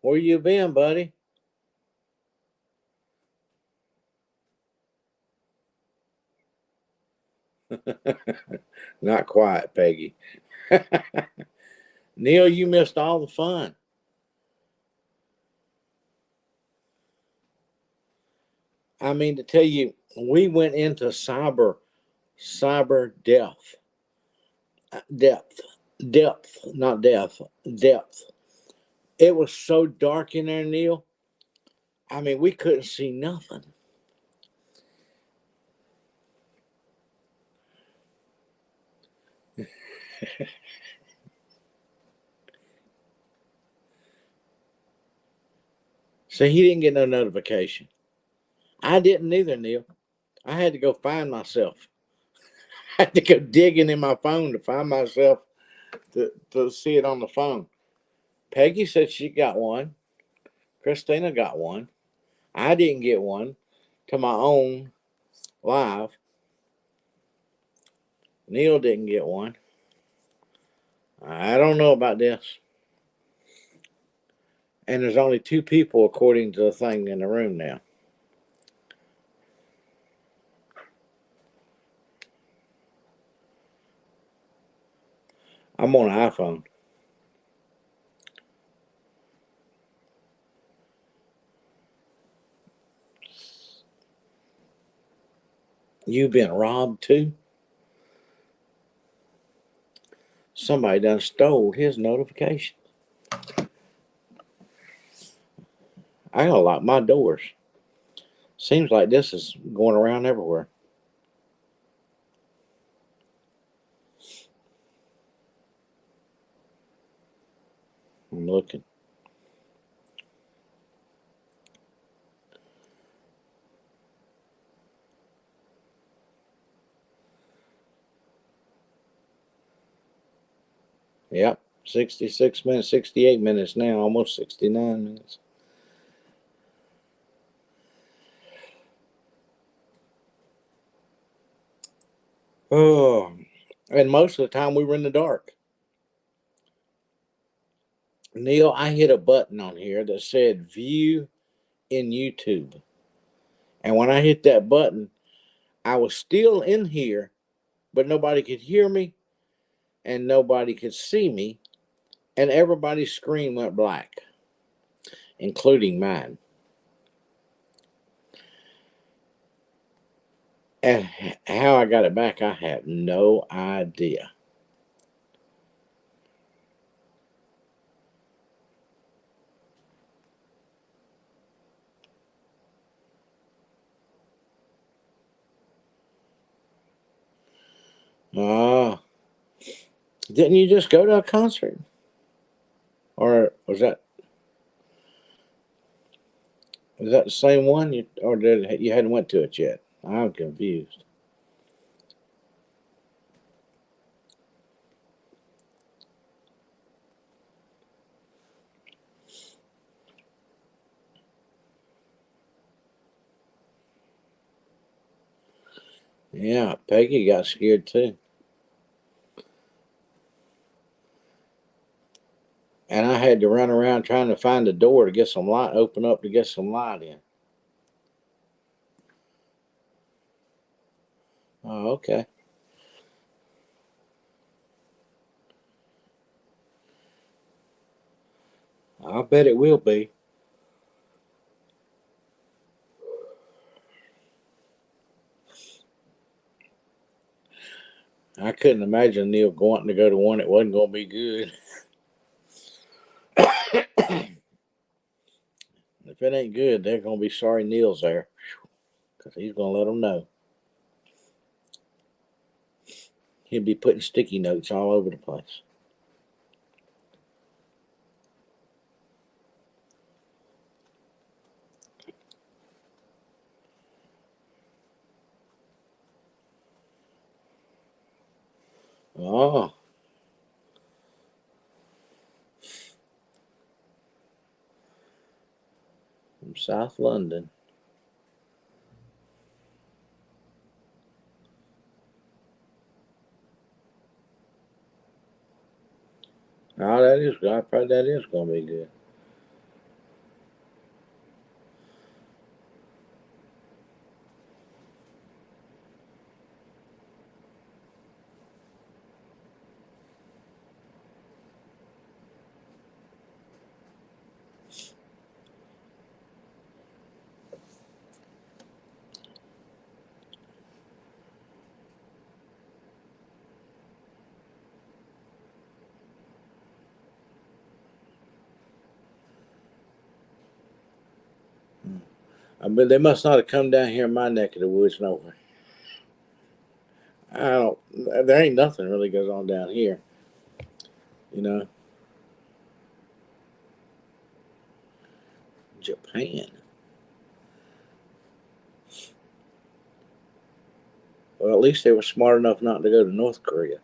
where you been, buddy? Not quiet, Peggy. Neil, you missed all the fun. I mean, to tell you, we went into cyber depth, depth, depth, not death, depth. It was so dark in there, Neil. I mean, we couldn't see nothing. So he didn't get no notification. I didn't either, Neil. I had to go find myself. I had to go digging in my phone to find myself to see it on the phone. Peggy said she got one. Christina got one. I didn't get one to my own live. Neil didn't get one. I don't know about this. And there's only 2 people according to the thing in the room now. I'm on an iPhone. You've been robbed too? Somebody done stole his notification. I gotta lock my doors. Seems like this is going around everywhere. I'm looking. Yep, 66 minutes, 68 minutes now, almost 69 minutes. Oh, and most of the time we were in the dark. Neil, I hit a button on here that said view in YouTube. And when I hit that button, I was still in here, but nobody could hear me and nobody could see me. And everybody's screen went black, including mine. And how I got it back, I have no idea. Ah, didn't you just go to a concert? Or was that the same one? Or did you hadn't went to it yet? I'm confused. Yeah, Peggy got scared too. And I had to run around trying to find a door to get some light, open up to get some light in. Oh, okay. I bet it will be. I couldn't imagine Neil wanting to go to one that wasn't going to be good. If it ain't good, they're going to be sorry Neil's there because he's going to let them know. He'll be putting sticky notes all over the place. Oh, from South London. Oh, that is good. I probably that is going to be good. I mean, they must not have come down here in my neck of the woods nowhere. I don't. There ain't nothing really goes on down here. You know, Japan. Well, at least they were smart enough not to go to North Korea.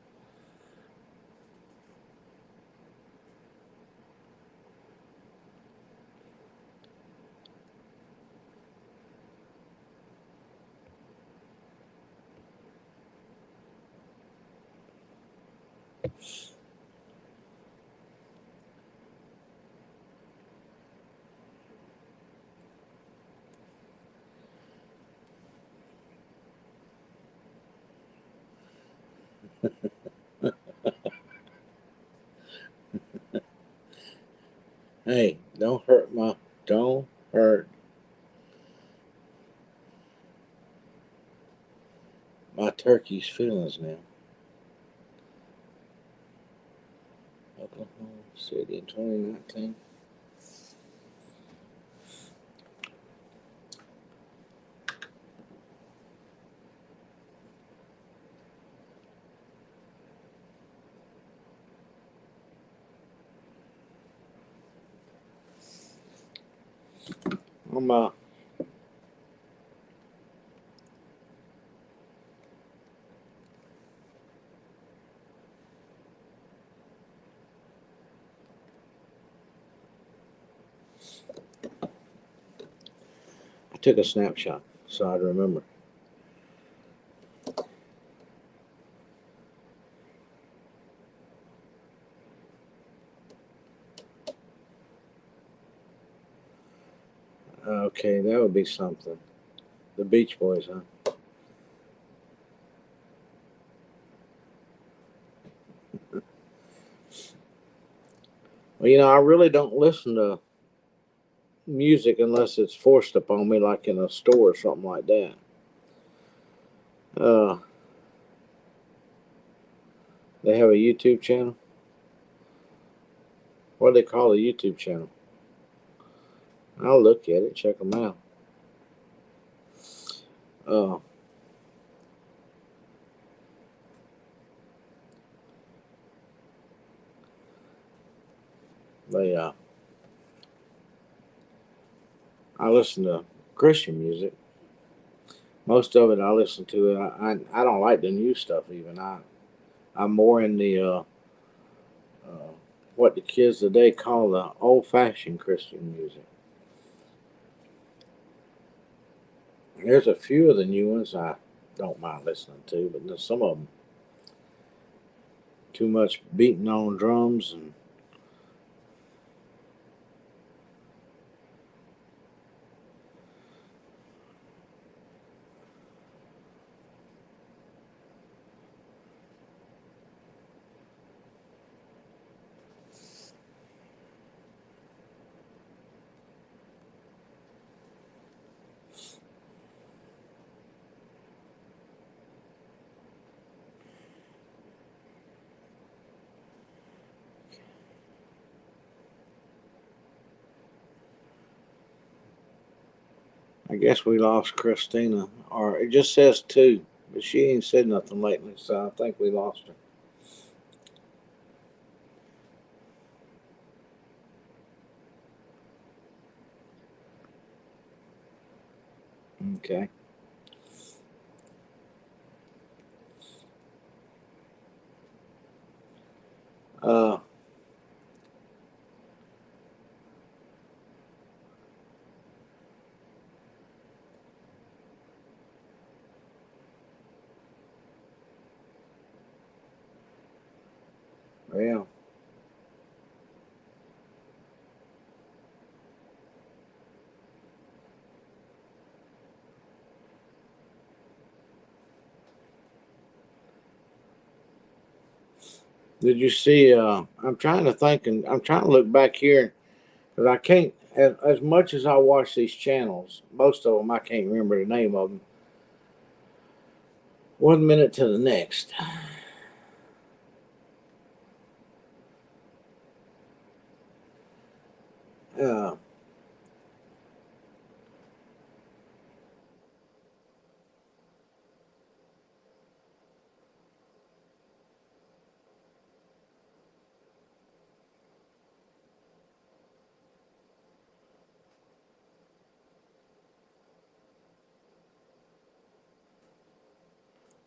Hey, don't hurt my turkey's feelings now. Oklahoma City in 2019. I'm I took a snapshot so I'd remember. Okay, that would be something. The Beach Boys, huh? Well, I really don't listen to music unless it's forced upon me, like in a store or something like that. Uh, they have a YouTube channel. What do they call the YouTube channel? I'll look at it, check them out. Uh, they I listen to Christian music. Most of it I listen to. I don't like the new stuff even. I'm more in the uh, what the kids today call the old fashioned Christian music. There's a few of the new ones I don't mind listening to, but there's some of them too much beating on drums and I guess we lost Christina, or it just says 2, but she ain't said nothing lately, so I think we lost her. Okay. Uh, well, did you see? I'm trying to think, and I'm trying to look back here because I can't. As much as I watch these channels, most of them I can't remember the name of them. 1 minute to the next. Uh,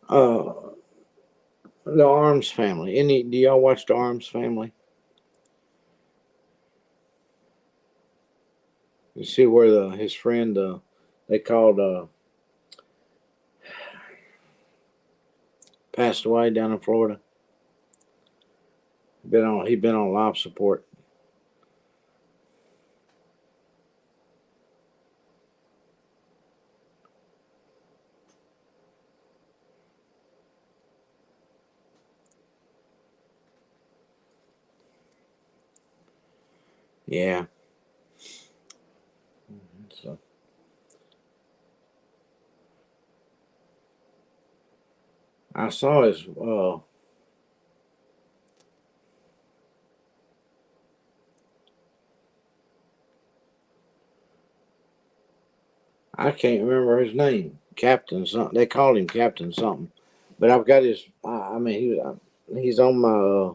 uh, the Arms family. Do y'all watch the Arms family? You see where his friend they called passed away down in Florida. He'd been on life support. Yeah. So I saw his. I can't remember his name. Captain something. They called him Captain something. But I've got his. I mean, he's on my.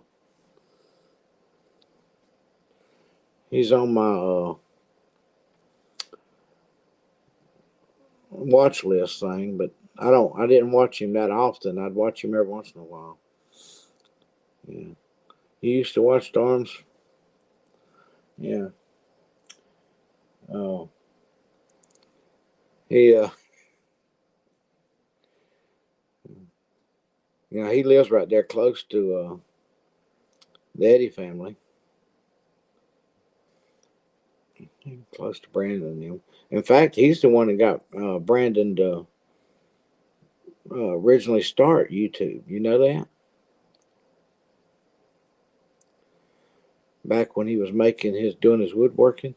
He's on my watch list thing, but I don't. I didn't watch him that often. I'd watch him every once in a while. Yeah. You used to watch Storms. Yeah. Oh. He. He lives right there close to the Eddie family. Close to Brandon. In fact, he's the one that got Brandon to originally start YouTube. You know that? Back when he was doing his woodworking.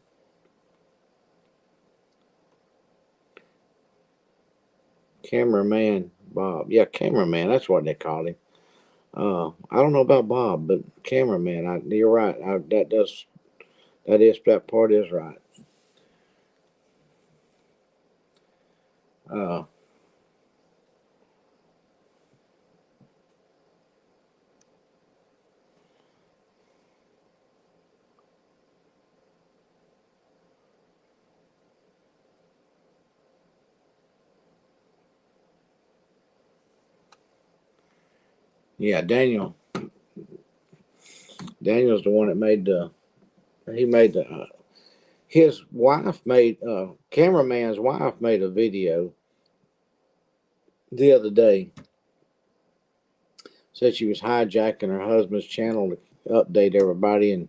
Cameraman Bob. Yeah, cameraman. That's what they called him. I don't know about Bob, but cameraman. You're right. That part is right. Uh, yeah, Daniel. Daniel's the one that made the. He made the. His wife made. Cameraman's wife made a video the other day. Said she was hijacking her husband's channel to update everybody and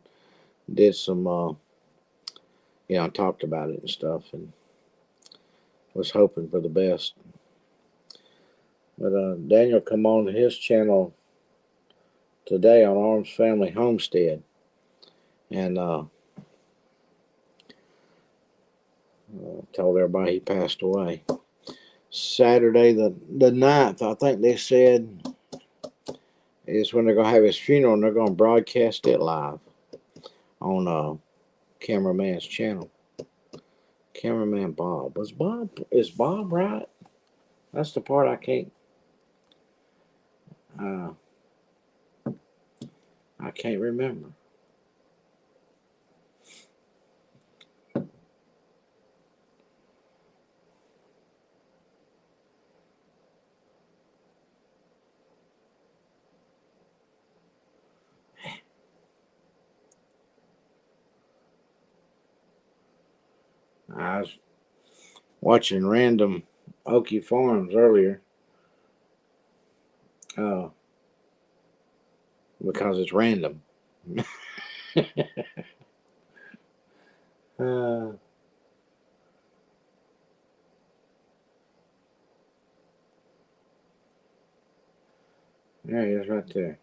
did some. Talked about it and stuff and was hoping for the best. But Daniel come on to his channel today on Arms Family Homestead, and told everybody he passed away. Saturday the 9th, I think they said, is when they're gonna have his funeral, and they're gonna broadcast it live on Cameraman's channel. Cameraman Bob. Is Bob right? That's the part I can't uh I can't remember. I was watching random Okie Farms earlier, uh, because it's random. Uh, there he is right there.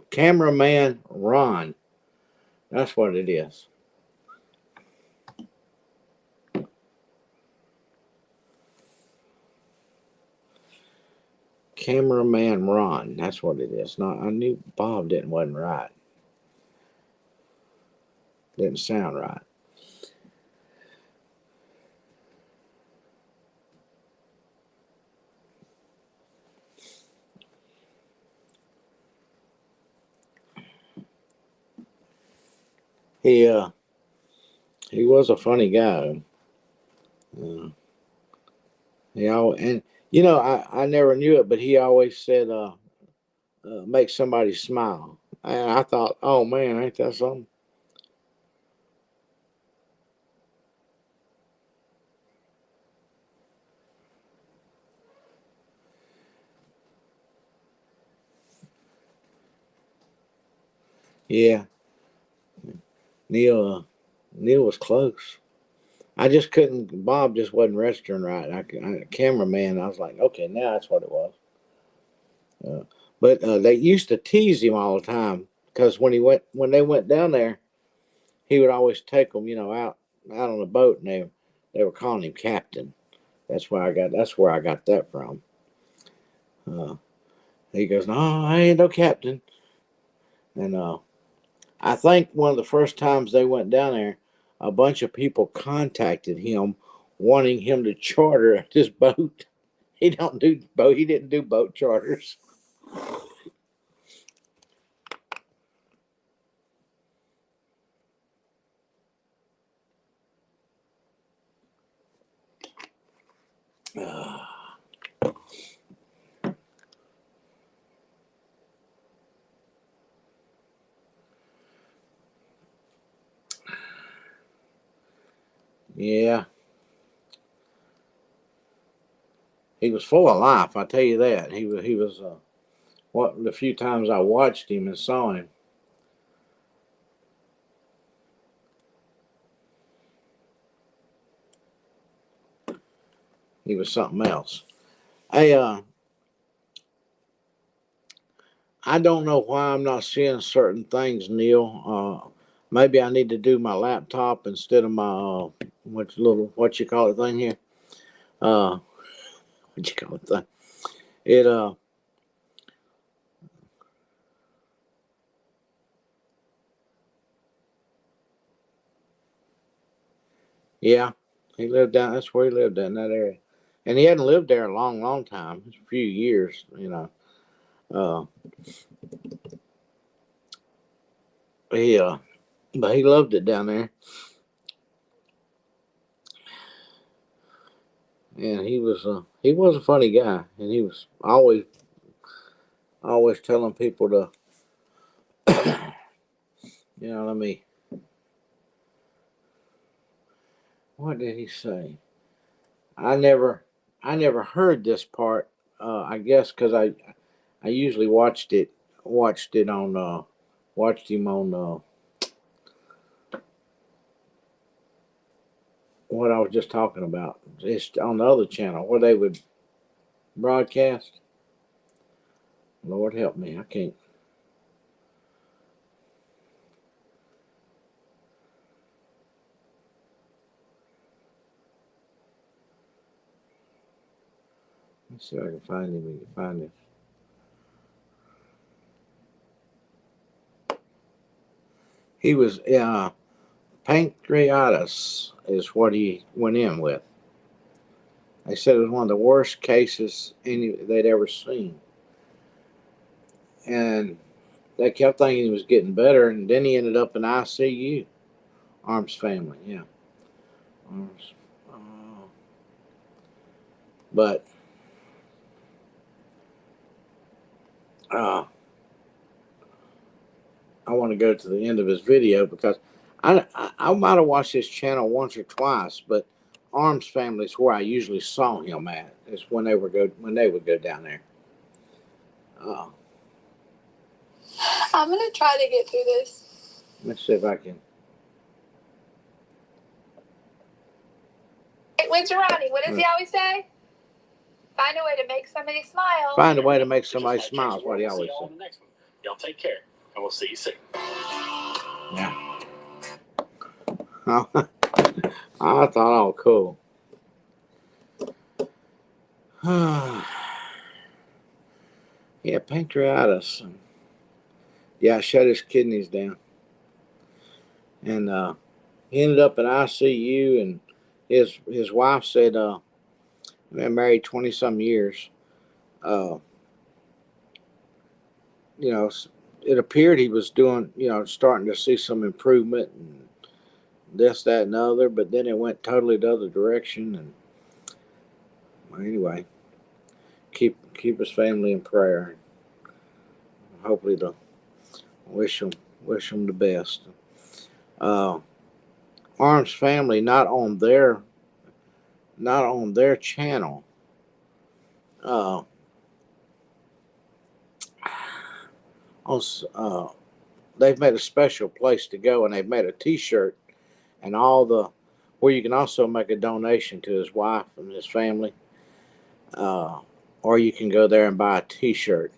Cameraman Ron. That's what it is. Cameraman Ron. That's what it is. Not. I knew Bob wasn't right. Didn't sound right. He he was a funny guy. Uh, and I never knew it, but he always said make somebody smile. And I thought, oh man, ain't that something? Yeah, Neil was close. I just couldn't. Bob just wasn't registering right. Cameraman. I was like, okay, now that's what it was. Uh, but they used to tease him all the time because when they went down there, he would always take them, out on the boat, and they were calling him Captain. That's where I got that from. Uh, he goes, no, I ain't no captain. And I think one of the first times they went down there, a bunch of people contacted him wanting him to charter this boat. He don't do boat. He didn't do boat charters. Yeah, he was full of life. I tell you that. He was. What the few times I watched him and saw him, he was something else. Hey, I don't know why I'm not seeing certain things, Neil. Maybe I need to do my laptop instead of my what you call it thing here. Uh, what you call it thing? It yeah, he lived down. That's where he lived in that area, and he hadn't lived there a long, long time. It's a few years, Uh, he but he loved it down there, and he was a funny guy, and he was always telling people to, let me. What did he say? I never, I never heard this part. I guess because I usually watched it on, watched him on what I was just talking about. It's on the other channel where they would broadcast. Lord help me, I can't. Let's see if I can find him. We can find him. He was pancreatitis is what he went in with. They said it was one of the worst cases they'd ever seen, and they kept thinking he was getting better, and then he ended up in ICU. Arms family, yeah. Arms, but I want to go to the end of his video because I might have watched his channel once or twice, but Arms family is where I usually saw him at. Is when they would go down there. I'm gonna try to get through this. Let's see if I can. When's Ronnie? What does he always say? Find a way to make somebody smile. Find a way to make somebody smile is what he always said. Y'all take care, and we'll see you soon. Yeah. I thought, oh, cool. Yeah, pancreatitis. Yeah, shut his kidneys down. And he ended up in ICU, and his wife said, they're married 20-some years. You know, it appeared he was doing, starting to see some improvement and this, that, and the other, but then it went totally the other direction. And well, anyway, keep his family in prayer. Hopefully, to wish him the best. Arms family not on their channel. They've made a special place to go, and they've made a T-shirt and where you can also make a donation to his wife and his family, or you can go there and buy a T-shirt.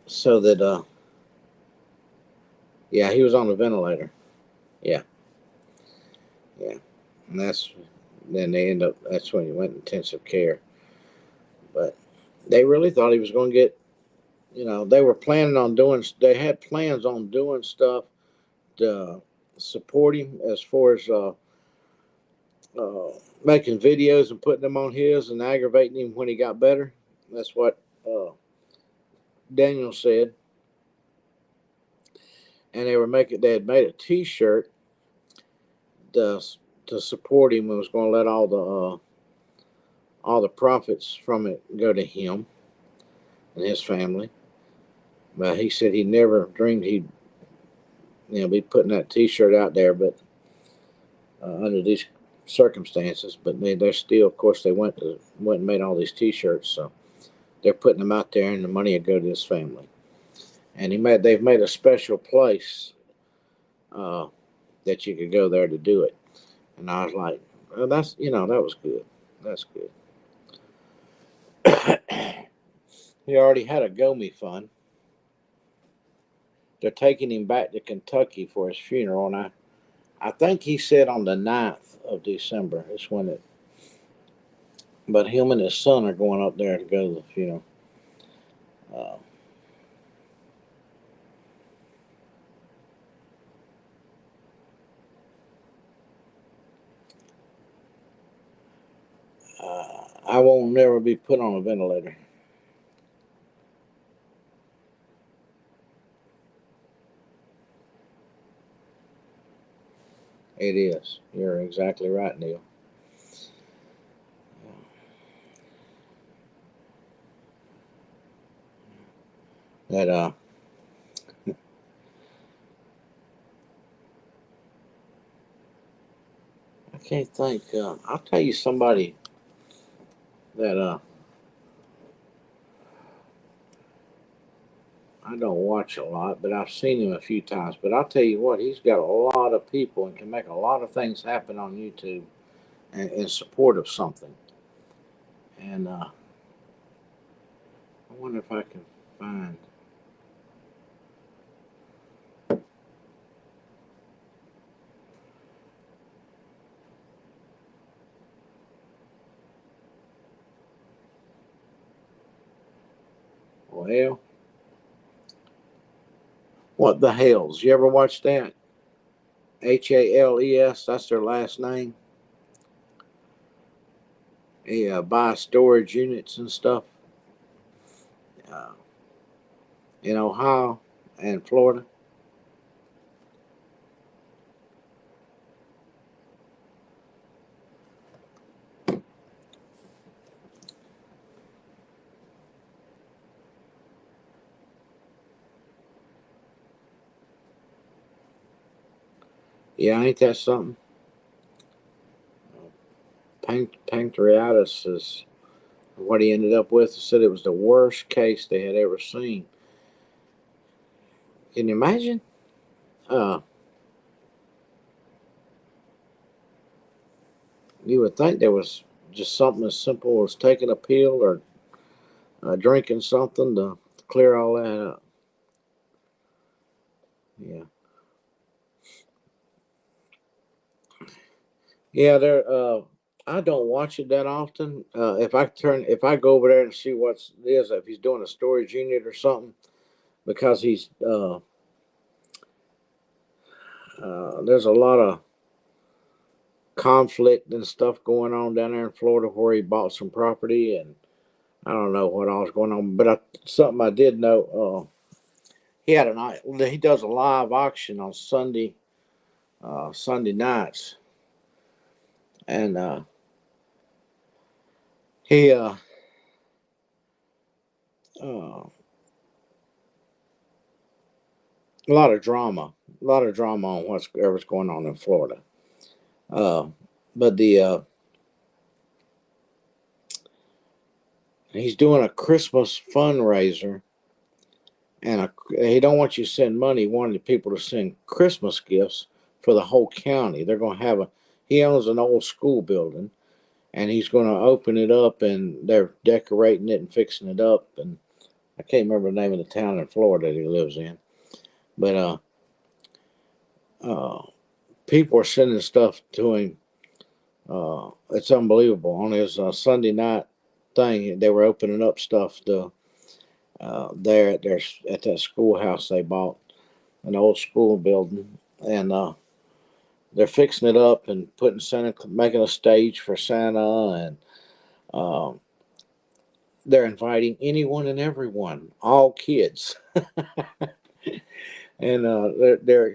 So that yeah, he was on the ventilator. Yeah, and that's when he went intensive care. But they really thought he was going to get, they were planning on they had plans on doing stuff to support him as far as making videos and putting them on his and aggravating him when he got better. That's what Daniel said. And they had made a T-shirt to support him and was going to let all the profits from it go to him and his family. But he said he never dreamed he'd be putting that T-shirt out there, but under these circumstances. But they're still, of course, they went and made all these T-shirts, so they're putting them out there, and the money will go to his family. And they've made a special place that you could go there to do it. And I was like, well, that was good. That's good. He already had a GoMe fund. They're taking him back to Kentucky for his funeral, and I think he said on the 9th of December is when it. But him and his son are going up there to go to the funeral. I won't never be put on a ventilator. It is. You're exactly right, Neil. That I can't think. I'll tell you somebody that I don't watch a lot, but I've seen him a few times. But I'll tell you what, he's got a lot of people and can make a lot of things happen on YouTube in support of something. And I wonder if I can find. Well, what the hells? You ever watch that? HALES, that's their last name. They buy storage units and stuff uh, in Ohio and Florida. Yeah, ain't that something? Pancreatitis is what he ended up with. He said it was the worst case they had ever seen. Can you imagine? You would think there was just something as simple as taking a pill or drinking something to clear all that up. Yeah, yeah. There. I don't watch it that often. If I go over there and see what it is, if he's doing a storage unit or something, because there's a lot of conflict and stuff going on down there in Florida where he bought some property, and I don't know what all's going on. But something I did know, he does a live auction on Sunday nights, and he a a lot of drama on whatever's going on in Florida. Uh, but he's doing a Christmas fundraiser, and he don't want you to send money. He wanted people to send Christmas gifts for the whole county. They're going to have he owns an old school building, and he's going to open it up, and they're decorating it and fixing it up. And I can't remember the name of the town in Florida that he lives in, but people are sending stuff to him. It's unbelievable. On his Sunday night thing, they were opening up stuff there at that schoolhouse they bought, an old school building, and they're fixing it up and making a stage for Santa, and uh, they're inviting anyone and everyone, all kids, and they're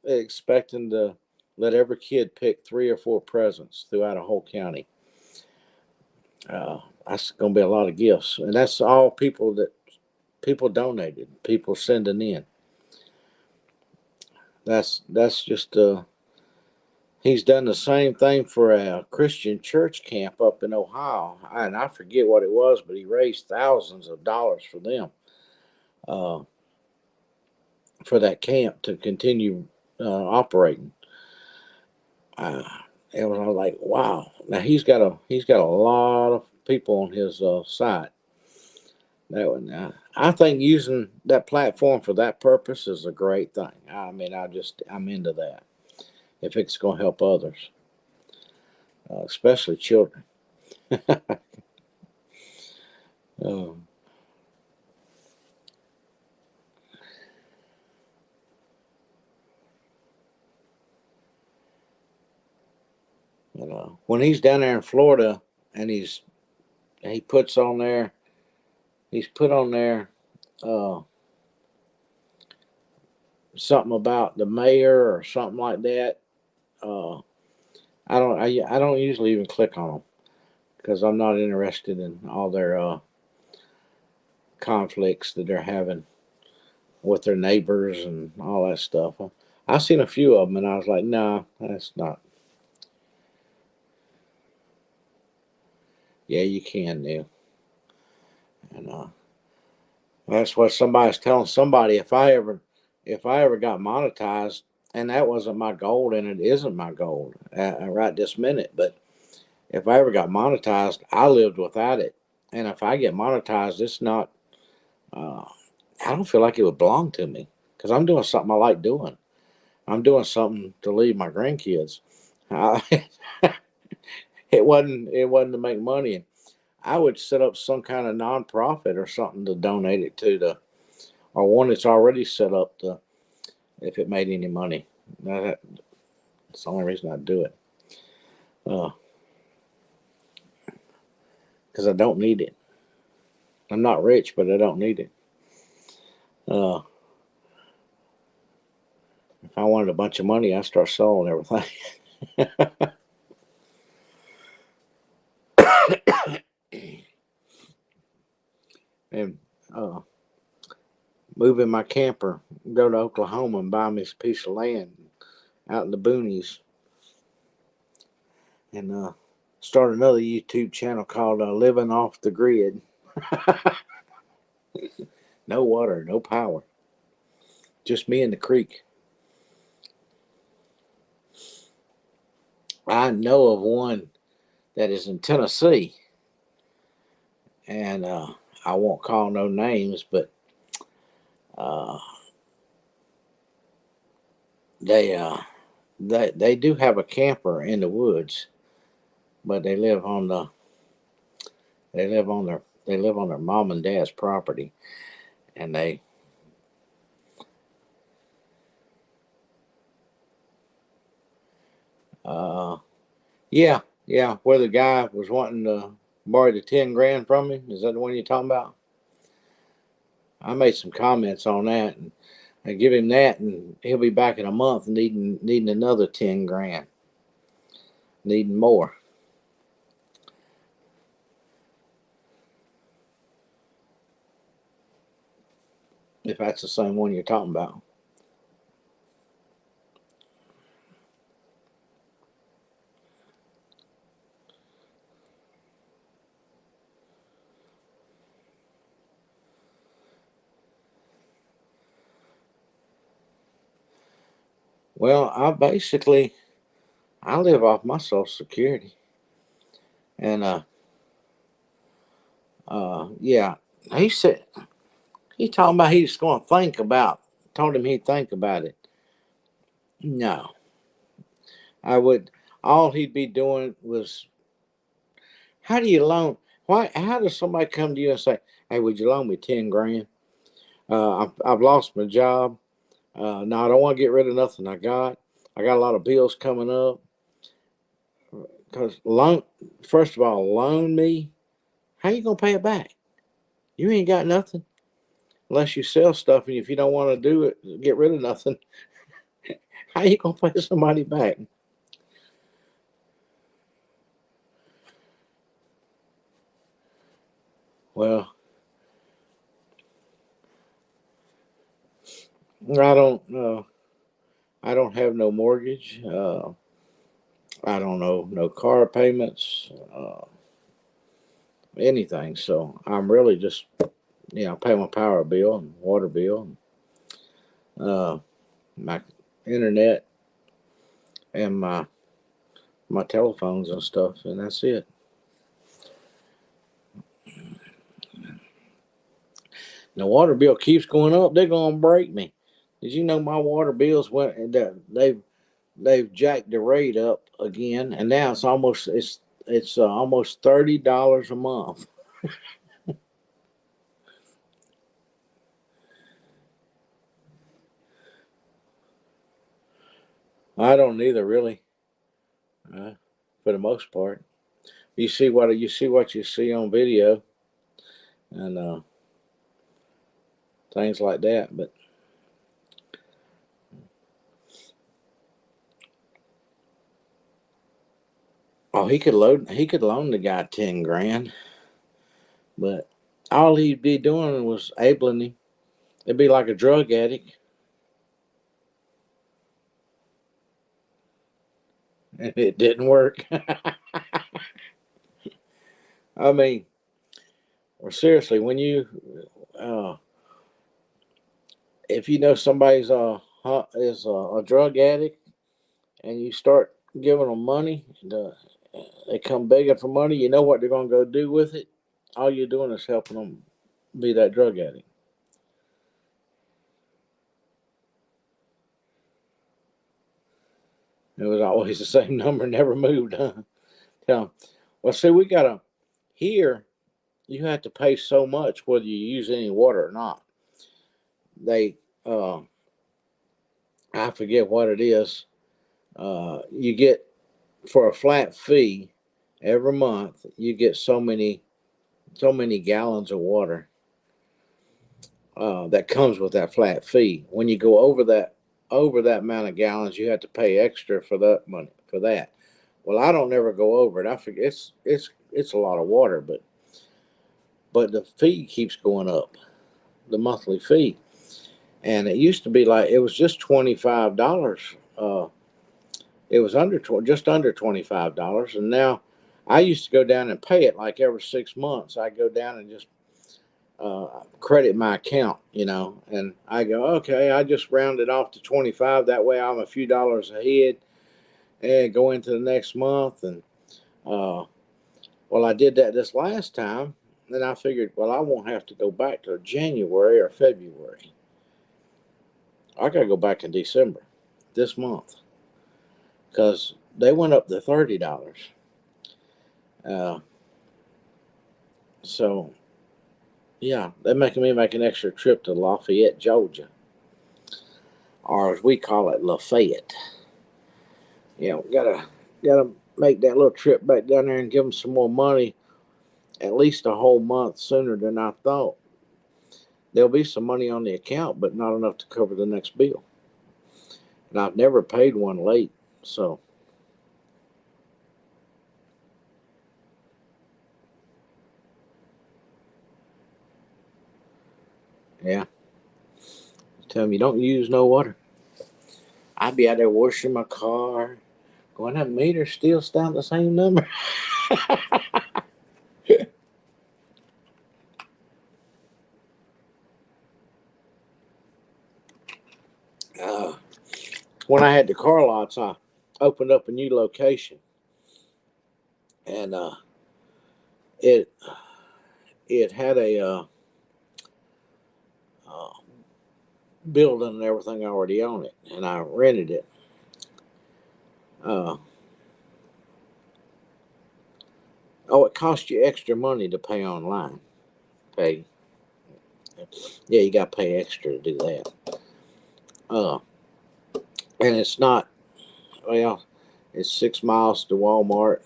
expecting to let every kid pick 3 or 4 presents throughout a whole county. That's going to be a lot of gifts, and that's all people donated, people sending in. That's just he's done the same thing for a Christian church camp up in Ohio, and I forget what it was, but he raised thousands of dollars for them, uh, for that camp to continue operating. It was like, wow. Now he's got a lot of people on his site. That one, I think using that platform for that purpose is a great thing. I mean, I'm into that. If it's going to help others, especially children. Um, when he's down there in Florida and he puts on there, he's put on there uh, something about the mayor or something like that. Uh, I don't usually even click on them because I'm not interested in all their conflicts that they're having with their neighbors and all that stuff. I've seen a few of them, and I was like, no, that's not. Yeah, you can, Neil. And that's what somebody's telling somebody. If I ever got monetized, and that wasn't my goal, and it isn't my goal right this minute. But if I ever got monetized, I lived without it. And if I get monetized, it's not. I don't feel like it would belong to me because I'm doing something I like doing. I'm doing something to leave my grandkids. It wasn't to make money. I would set up some kind of nonprofit or something to donate it to or one that's already set up to, if it made any money. That's the only reason I'd do it. Because I don't need it. I'm not rich, but I don't need it. If I wanted a bunch of money, I'd start selling everything. And move in my camper, go to Oklahoma and buy me a piece of land out in the boonies, and start another YouTube channel called Living Off the Grid. No water, no power, just me and the creek. I know of one that is in Tennessee, and I won't call no names, but they do have a camper in the woods, but they live on their mom and dad's property, and yeah, where the guy was wanting to borrow the 10 grand from him. Is that the one you're talking about? I made some comments on that, and I give him that, and he'll be back in a month needing another 10 grand, needing more. If that's the same one you're talking about. Well, I live off my Social Security, and yeah, he said he talking about he's going to think about. Told him he'd think about it. No, I would. All he'd be doing was, how do you loan? Why? How does somebody come to you and say, "Hey, would you loan me 10 grand? I've lost my job. No, I don't want to get rid of nothing I got. I got a lot of bills coming up. Because first of all, loan me. How you gonna pay it back? You ain't got nothing unless you sell stuff, and if you don't want to do it, get rid of nothing. How you gonna pay somebody back? Well, I don't. I don't have no mortgage. I don't know no car payments, anything. So I'm really just, pay my power bill and water bill, and, my internet, and my telephones and stuff, and that's it. The water bill keeps going up. They're gonna break me. Did you know my water bills went? They've jacked the rate up again, and now it's almost $30 a month. I don't either, really, for the most part. You see what you see on video, and things like that. But he could loan the guy 10 grand, but all he'd be doing was enabling him. It'd be like a drug addict, and it didn't work. I mean, or seriously, when you if you know somebody's is a drug addict, and you start giving them money, they come begging for money. You know what they're gonna go do with it? All you're doing is helping them be that drug addict. It was always the same number, never moved. Huh? Tell them, well, see, we got here. you have to pay so much whether you use any water or not. They, I forget what it is. You get for a flat fee every month. You get so many gallons of water that comes with that flat fee. When you go over that amount of gallons, you have to pay extra for that money for that. Well, I don't never go over it. I forget it's a lot of water, but the fee keeps going up, the monthly fee, and it used to be like it was just $25. It was just under $25, and now I used to go down and pay it like every 6 months. I go down and just credit my account, and I go, okay, I just round it off to 25. That way I'm a few dollars ahead and go into the next month. And well, I did that this last time. Then I figured, well, I won't have to go back to January or February. I got to go back in December this month because they went up to $30. So, yeah, they're making me make an extra trip to Lafayette, Georgia, or as we call it, Lafayette. Gotta make that little trip back down there and give them some more money, at least a whole month sooner than I thought. There'll be some money on the account, but not enough to cover the next bill. And I've never paid one late, so. Yeah. Tell them you don't use no water. I'd be out there washing my car, going, that meter still down the same number. When I had the car lots, I opened up a new location, and it had a building and everything already on it, and I rented it. It cost you extra money to pay online. Yeah, you got to pay extra to do that. And it's not, well, it's 6 miles to Walmart.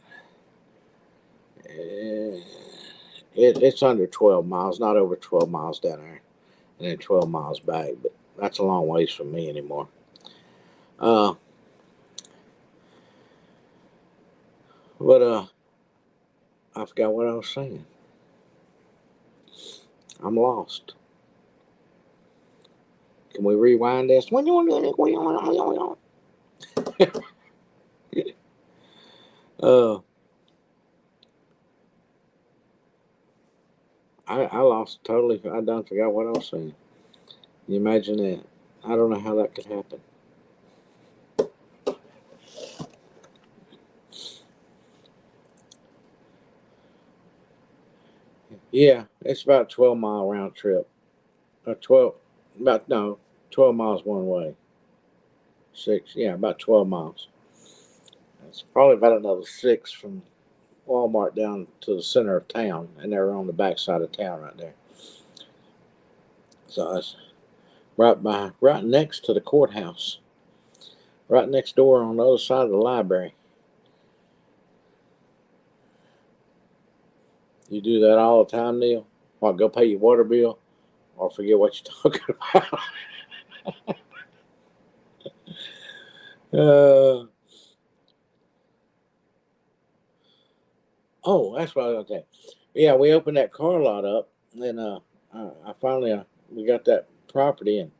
It's under 12 miles, not over 12 miles down there, and then 12 miles back, but that's a long ways from me anymore. But I forgot what I was saying. I'm lost. Can we rewind this? When you want to do it? I lost totally. I done forgot what I was saying. Can you imagine that? I don't know how that could happen. Yeah, it's about a 12-mile round trip. 12 miles one way. About 12 miles. It's probably about another 6 from Walmart down to the center of town, and they're on the back side of town right there. So it's right next to the courthouse, right next door on the other side of the library. You do that all the time, Neil? What, go pay your water bill or forget what you're talking about? That's what I was going to say. Yeah, we opened that car lot up, and I finally we got that property, and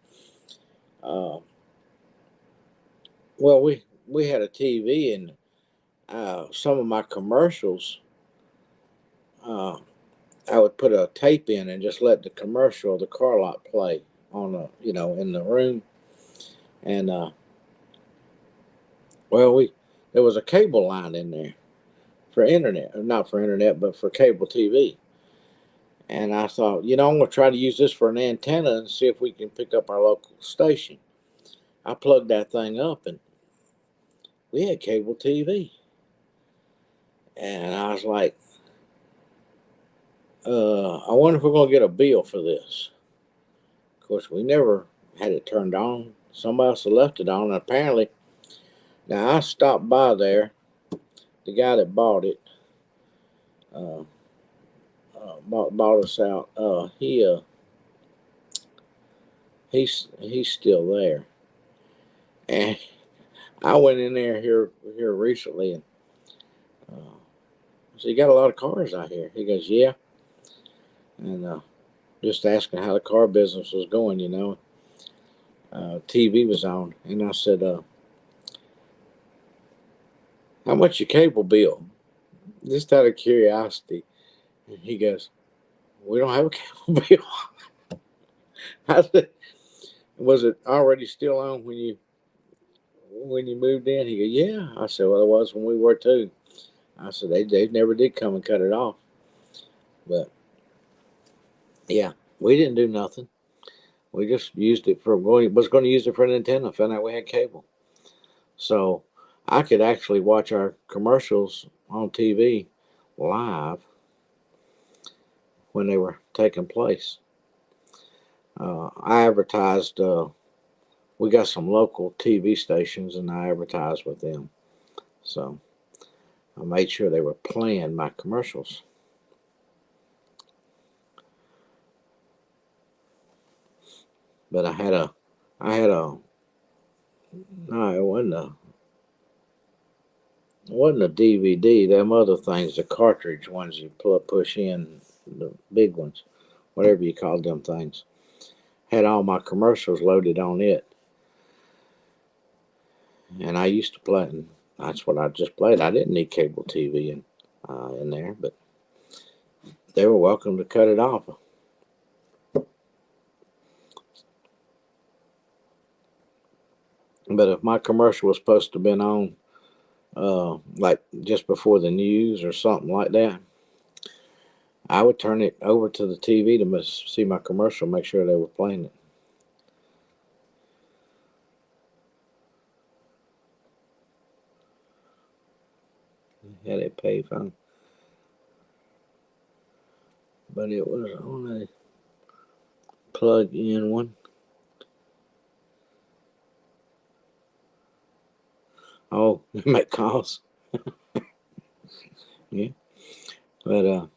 well, we had a TV, and some of my commercials, I would put a tape in and just let the commercial of the car lot play on in the room, and there was a cable line in there for internet, not for internet, but for cable TV. And I thought, I'm going to try to use this for an antenna and see if we can pick up our local station. I plugged that thing up, and we had cable TV. And I was like, I wonder if we're gonna get a bill for this. Of course, we never had it turned on. Somebody else had left it on, and apparently, now I stopped by there. The guy that bought it, uh, bought us out. He's still there, and I went in there here recently, and so you got a lot of cars out here. He goes, yeah, and just asking how the car business was going, you know. TV was on, and I said, how much your cable bill? Just out of curiosity. And he goes, we don't have a cable bill. I said, was it already still on when you moved in? He goes, yeah. I said, well, it was when we were too. I said, they never did come and cut it off. But yeah, we didn't do nothing. We just used it for was going to use it for an antenna. Found out we had cable, so I could actually watch our commercials on TV live when they were taking place. I advertised. We got some local TV stations, and I advertised with them. So I made sure they were playing my commercials. But I had a, no, it wasn't a DVD. Them other things, the cartridge ones you push in, the big ones, whatever you call them things, had all my commercials loaded on it. And I used to play, and that's what I just played. I didn't need cable TV in there, but they were welcome to cut it off. But if my commercial was supposed to have been on, like just before the news or something like that, I would turn it over to the TV to see my commercial, make sure they were playing it. Had a payphone, but it was on a plug-in one. Oh, make calls. Yeah, but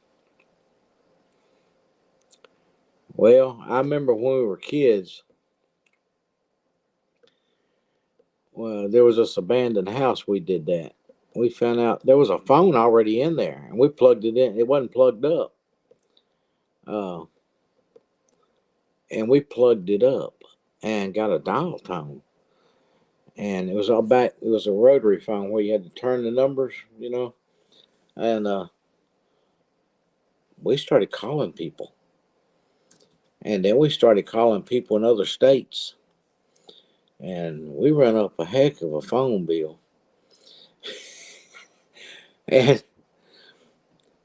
well, I remember when we were kids. Well, there was this abandoned house. We did that. We found out there was a phone already in there, and we plugged it in. It wasn't plugged up, uh, and we plugged it up and got a dial tone. And it was all back. It was a rotary phone where you had to turn the numbers, you know. And we started calling people, and then we started calling people in other states, and we ran up a heck of a phone bill. And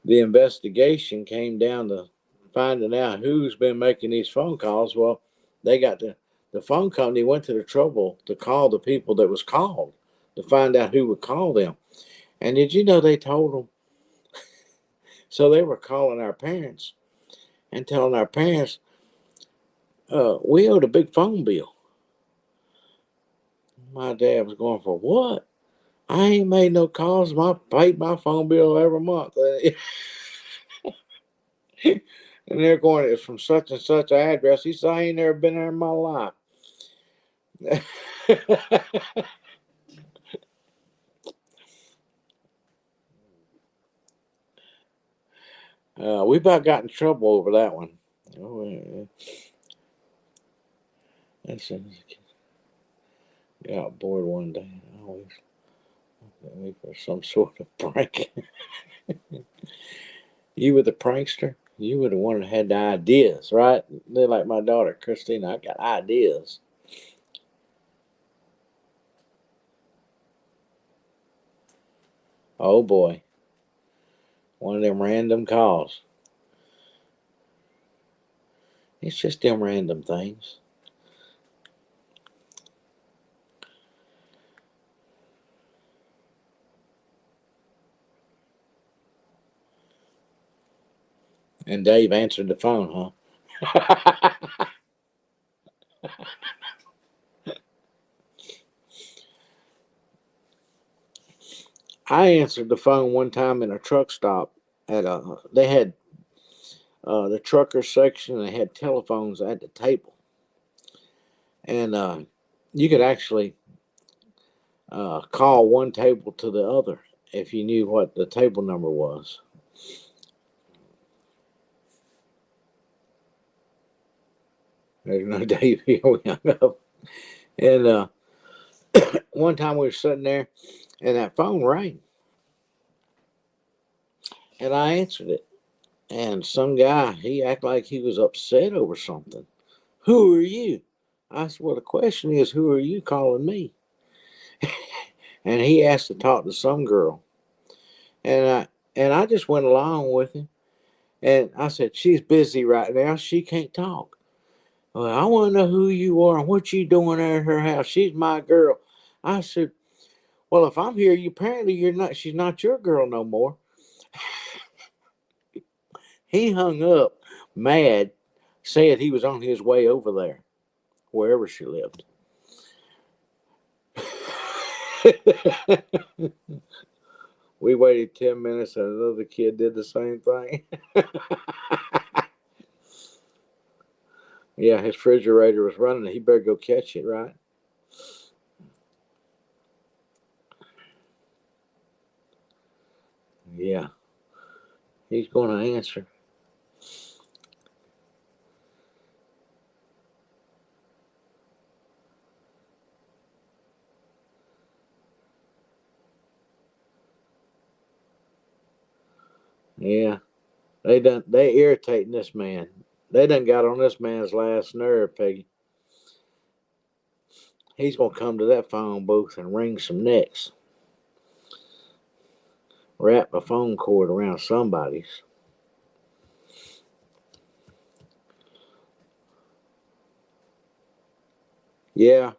the investigation came down to finding out who's been making these phone calls. Well, they got the phone company went to the trouble to call the people that was called to find out who would call them. And did you know they told them? So they were calling our parents and telling our parents, we owed a big phone bill. My dad was going, for what? I ain't made no calls. I paid my phone bill every month. And they're going, it's from such and such an address. He said, I ain't never been there in my life. We about got in trouble over that one. Oh, yeah. That's got bored one day. I always me for some sort of prank. You were the prankster. You were the one that had the ideas, right? They're like my daughter, Christina. I got ideas. Oh boy. One of them random calls. It's just them random things. And Dave answered the phone, huh? I answered the phone one time in a truck stop at a. They had the trucker section. They had telephones at the table, and you could actually call one table to the other if you knew what the table number was. There's no Dave here. We hung up, and one time we were sitting there, and that phone rang, and I answered it. And some guy, he acted like he was upset over something. Who are you? I said, well, the question is, who are you calling me? And he asked to talk to some girl. And I just went along with him. And I said, she's busy right now. She can't talk. Well, I want to know who you are and what you doing at her house. She's my girl. I said, well, if I'm here, you're not. She's not your girl no more. He hung up, mad, said he was on his way over there, wherever she lived. We waited 10 minutes and another kid did the same thing. Yeah, his refrigerator was running. He better go catch it, right? Yeah, he's going to answer. Yeah, they irritating this man. They done got on this man's last nerve, Peggy. He's gonna come to that phone booth and wring some necks, wrap a phone cord around somebody's. Yeah,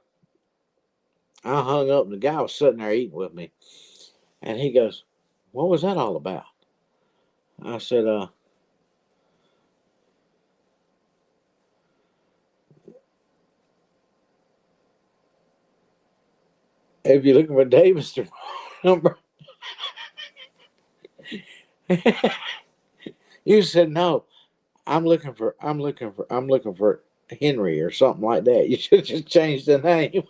I hung up and the guy was sitting there eating with me, and he goes, "What was that all about?" I said, if you're looking for Davis number, you said no. I'm looking for Henry or something like that. You should just change the name.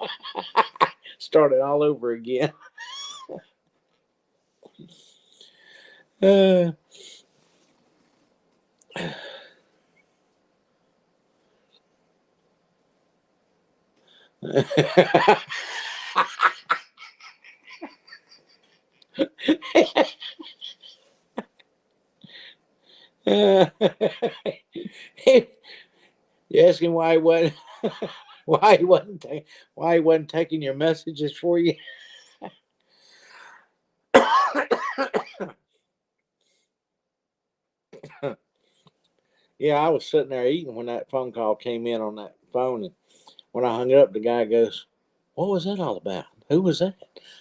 Start it all over again. Uh, you ask him why he wasn't why he wasn't why he wasn't taking your messages for you. Yeah, I was sitting there eating when that phone call came in on that phone, and when I hung it up, the guy goes, "What was that all about? Who was that?"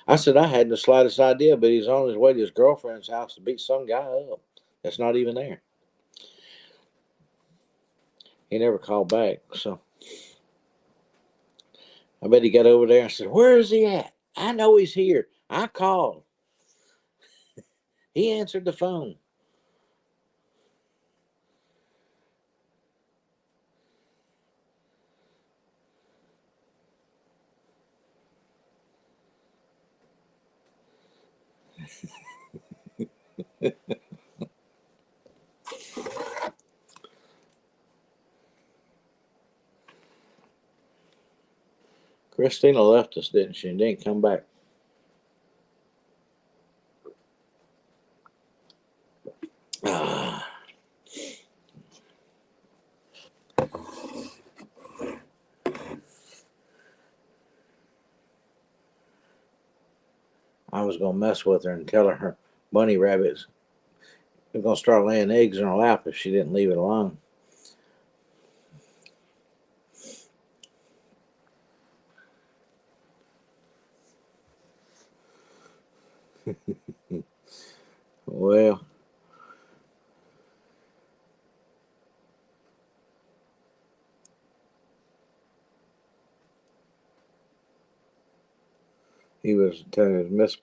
I said, "I hadn't the slightest idea, but he's on his way to his girlfriend's house to beat some guy up that's not even there." He never called back, so I bet he got over there and said, "Where is he at? I know he's here. I called." He answered the phone. Christina left us, didn't she? And didn't come back. Ah, I was gonna mess with her and tell her bunny rabbits were gonna start laying eggs in her lap if she didn't leave it alone. Well, He was telling his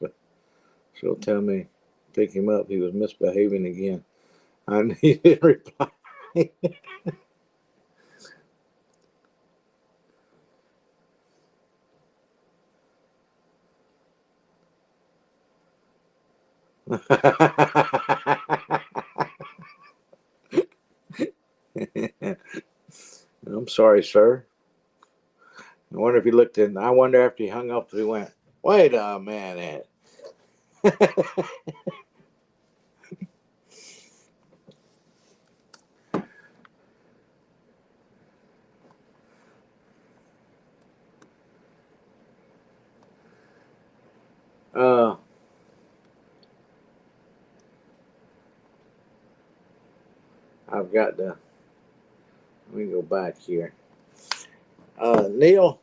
she'll tell me, pick him up. He was misbehaving again. And he didn't reply. I'm sorry, sir. I wonder if he looked in. I wonder after he hung up, if he went, wait a minute. uh, I've got to, let me go back here. Neil,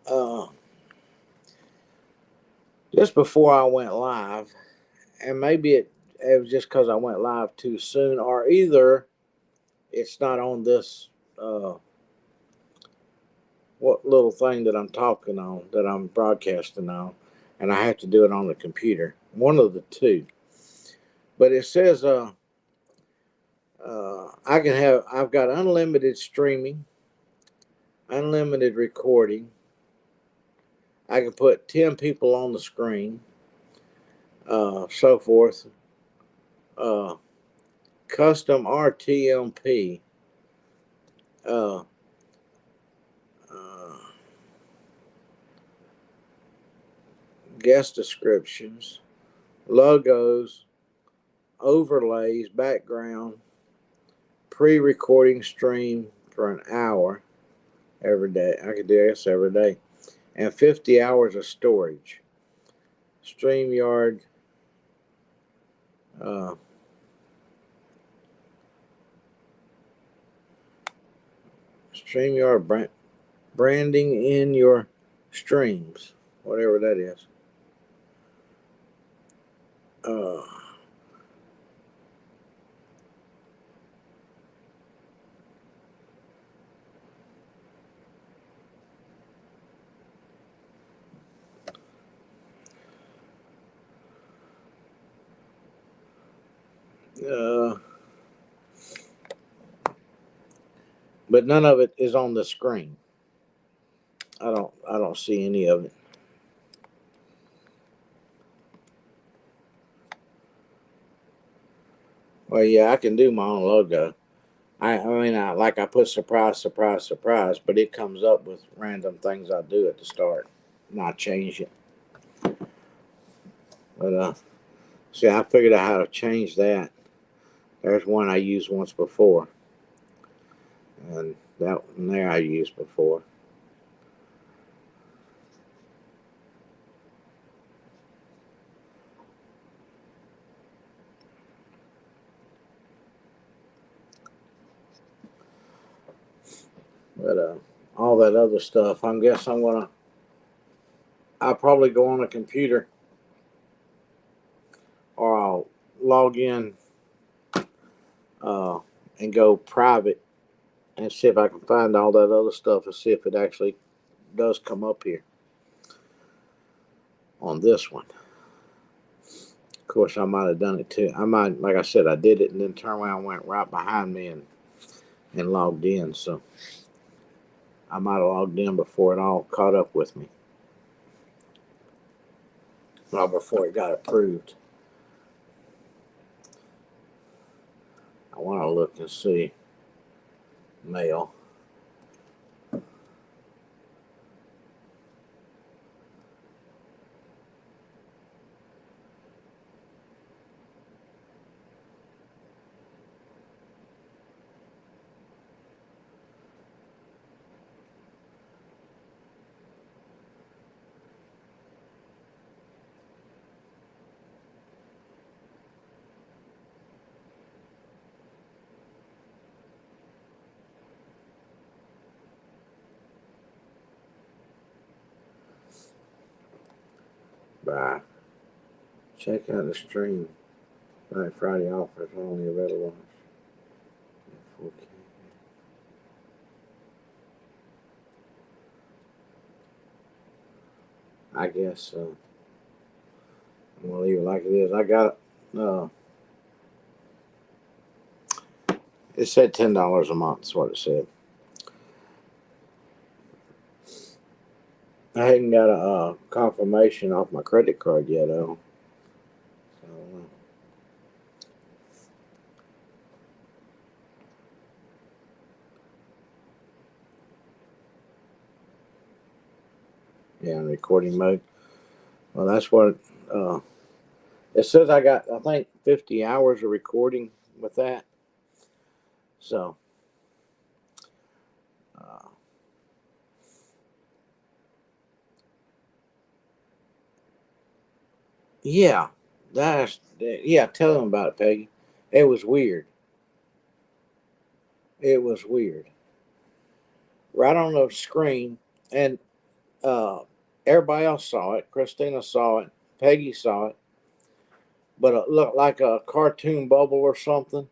uh, just before I went live, and maybe it was just because I went live too soon, or either it's not on this what little thing that I'm talking on, that I'm broadcasting on, and I have to do it on the computer. One of the two. But it says I've got unlimited streaming, unlimited recording. I can put 10 people on the screen, so forth. Custom RTMP. Uh, uh, Guest descriptions, logos, overlays, background, pre-recording stream for an hour every day. I could do this every day. And 50 hours of storage. StreamYard, uh, StreamYard branding in your streams, whatever that is. Uh, uh, but none of it is on the screen. I don't see any of it. Well, yeah, I can do my own logo. I put surprise, surprise, surprise, but it comes up with random things I do at the start, and I change it. But see, I figured out how to change that. There's one I used once before, and that one there I used before. But all that other stuff, I'll probably go on a computer, or I'll log in and go private and see if I can find all that other stuff and see if it actually does come up here on this one. Of course, I might have done it too. Like I said, I did it and then turned around and went right behind me and logged in. So I might have logged in before it all caught up with me. Well, before it got approved. I want to look and see mail. Bye. Check out the stream. Black Friday offers only available. Okay. I guess I'm gonna leave it like it is. I got it said $10 a month. Is what it said. I hadn't got a confirmation off my credit card yet, though. So, yeah, in recording mode. Well, that's what it says. I got, I think, 50 hours of recording with that. So, uh, yeah, yeah. Tell them about it, Peggy. It was weird. It was weird. Right on the screen, and uh, everybody else saw it. Christina saw it. Peggy saw it. But it looked like a cartoon bubble or something.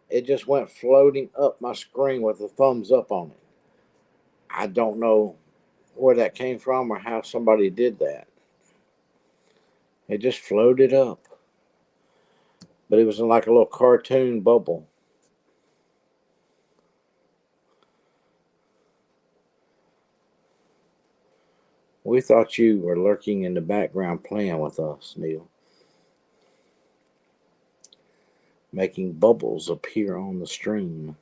It just went floating up my screen with a thumbs up on it. I don't know where that came from or how somebody did that. It just floated up. But it was in like a little cartoon bubble. We thought you were lurking in the background playing with us, Neil. Making bubbles appear on the stream.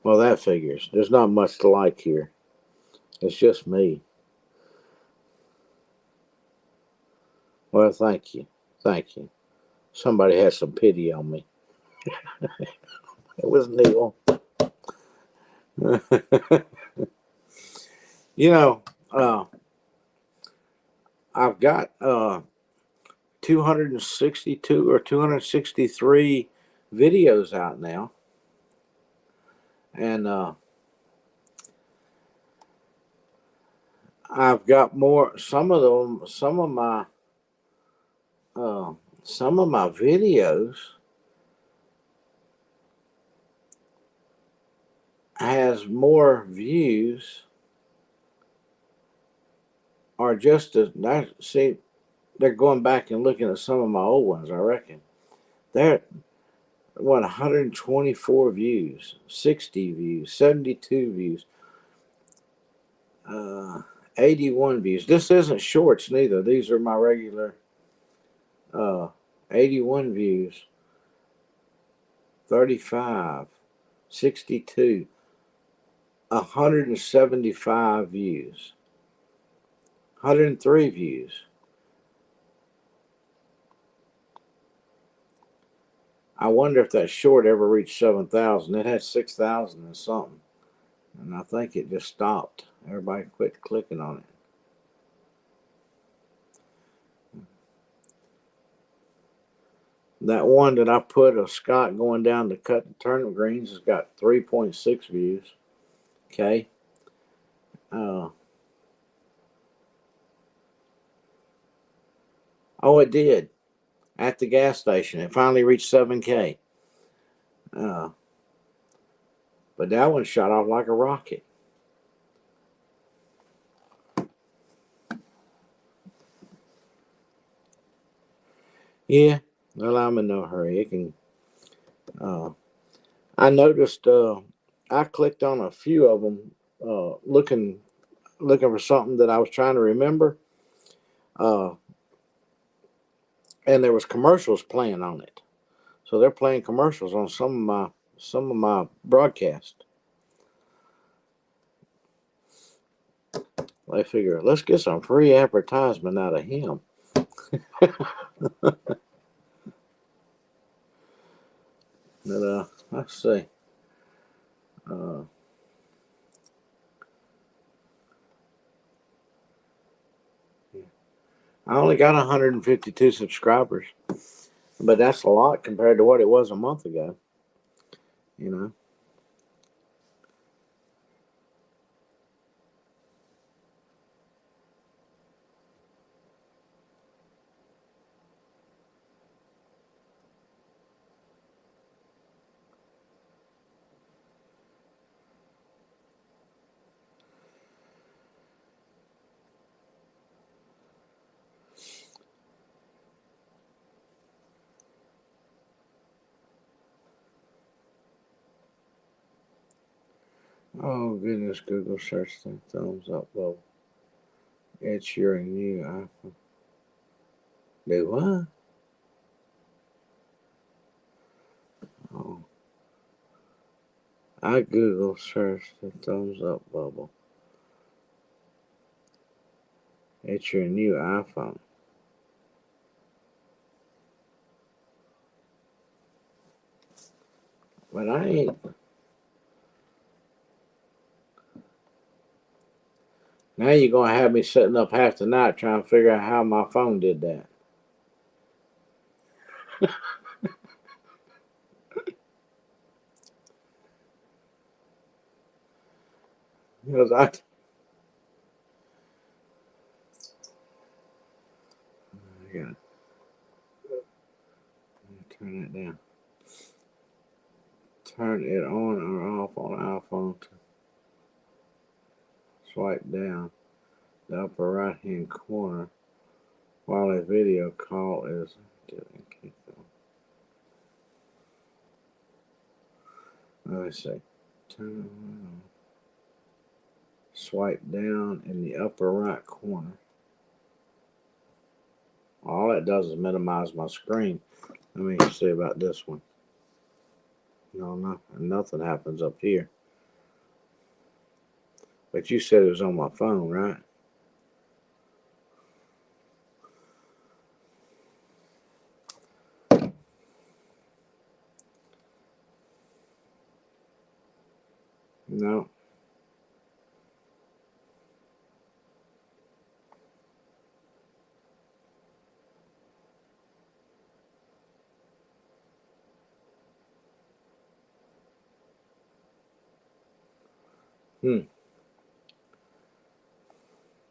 Well, that figures. There's not much to like here. It's just me. Well, thank you. Thank you. Somebody had some pity on me. It was Neil. You know, I've got 262 or 263 videos out now. And I've got more. Some of my videos has more views, or just as see, they're going back and looking at some of my old ones. I reckon they're 124 views, 60 views, 72 views, 81 views. This isn't shorts neither. These are my regular. Uh, 81 views, 35, 62, 175 views, 103 views. I wonder if that short ever reached 7,000. It had 6,000 and something. And I think it just stopped. Everybody quit clicking on it. That one that I put of Scott going down to cut the turnip greens has got 3.6 views. Okay. Oh, it did. At the gas station. It finally reached 7K. But that one shot off like a rocket. Yeah. Well, I'm in no hurry. It can. I noticed. I clicked on a few of them, looking for something that I was trying to remember. And there was commercials playing on it. So they're playing commercials on some of my broadcast. I figure let's get some free advertisement out of him. But let's see. I only got 152 subscribers, but that's a lot compared to what it was a month ago. You know. Oh goodness, Google search the thumbs up bubble. It's your new iPhone. Do what? Oh. I Google search the thumbs up bubble. It's your new iPhone. But I ain't. Now you're going to have me sitting up half the night trying to figure out how my phone did that. Because I gotta turn that down. Turn it on or off on iPhone to swipe down the upper right hand corner while a video call is let's see. Turn it on. Swipe down in the upper right corner. All that does is minimize my screen. Let me see about this one. No, nothing happens up here. But you said it was on my phone, right? No.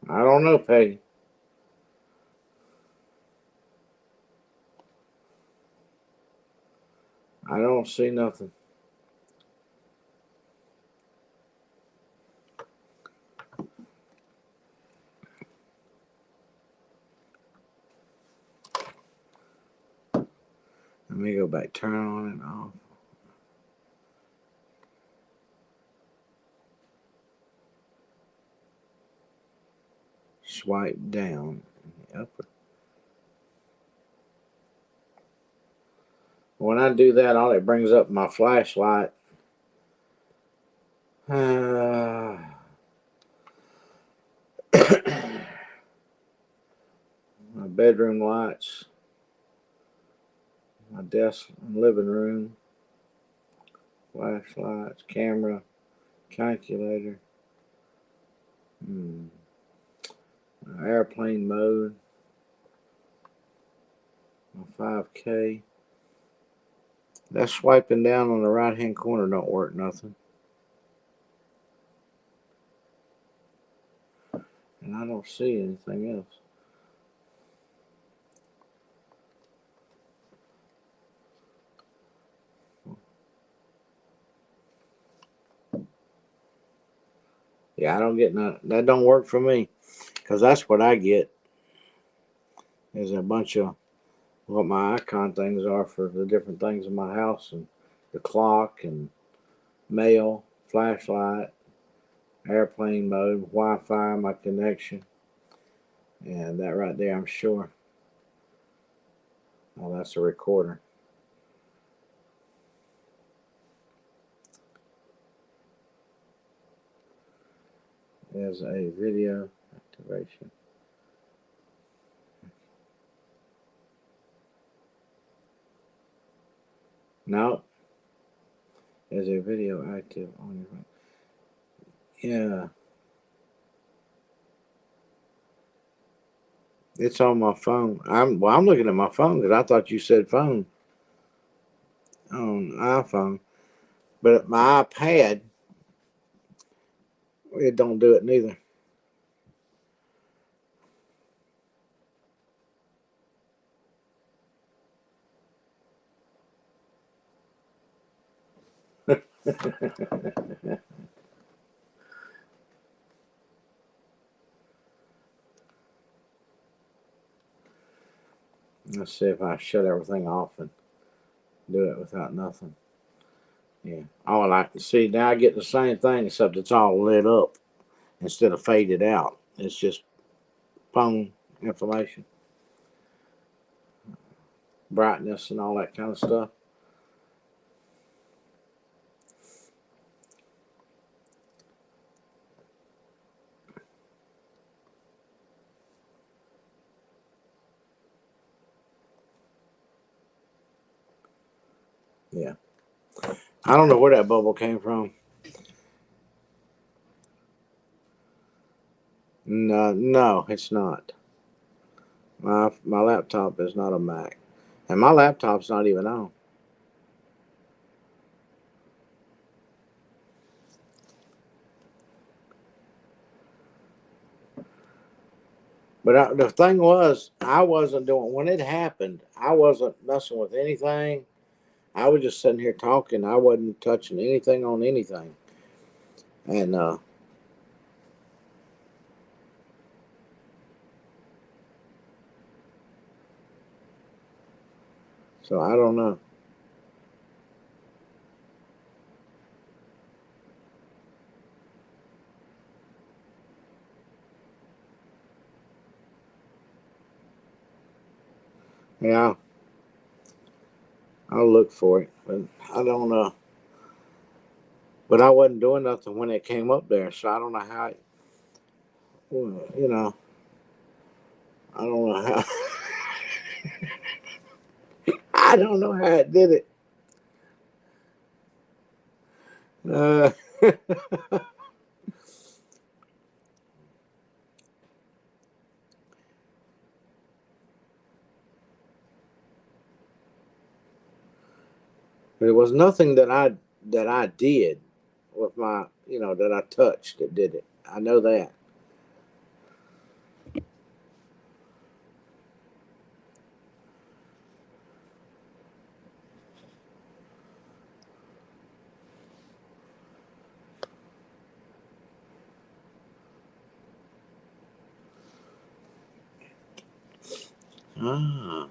I don't know, Peggy. I don't see nothing. Let me go back. Turn on and off. Swipe down in the upper. When I do that, all it brings up my flashlight. My bedroom lights. My desk and living room. Flashlights, camera, calculator. Airplane mode. My 5K. That swiping down on the right hand corner don't work nothing. And I don't see anything else. Yeah, I don't get none. That don't work for me. Because that's what I get. Is a bunch of what my icon things are for the different things in my house. And the clock and mail, flashlight, airplane mode, Wi-Fi, my connection. And that right there, I'm sure. Oh, that's a recorder. There's a video activation. No. There's a video active on your right. Yeah. It's on my phone. I'm looking at my phone because I thought you said phone on iPhone, but my iPad it don't do it neither. Let's see if I shut everything off and do it without nothing. Yeah. Oh, and I see now I get the same thing except it's all lit up instead of faded out. It's just phone information, brightness, and all that kind of stuff. Yeah. I don't know where that bubble came from. No, no, it's not. My laptop is not a Mac, and my laptop's not even on. But the thing was, I wasn't doing when it happened. I wasn't messing with anything. I was just sitting here talking. I wasn't touching anything on anything, and so I don't know. Yeah, I'll look for it, but I don't know. But I wasn't doing nothing when it came up there, so I don't know how. You know, I don't know how. I don't know how it did it. Uh, But it was nothing that I did with my that I touched that did it. I know that. Ah,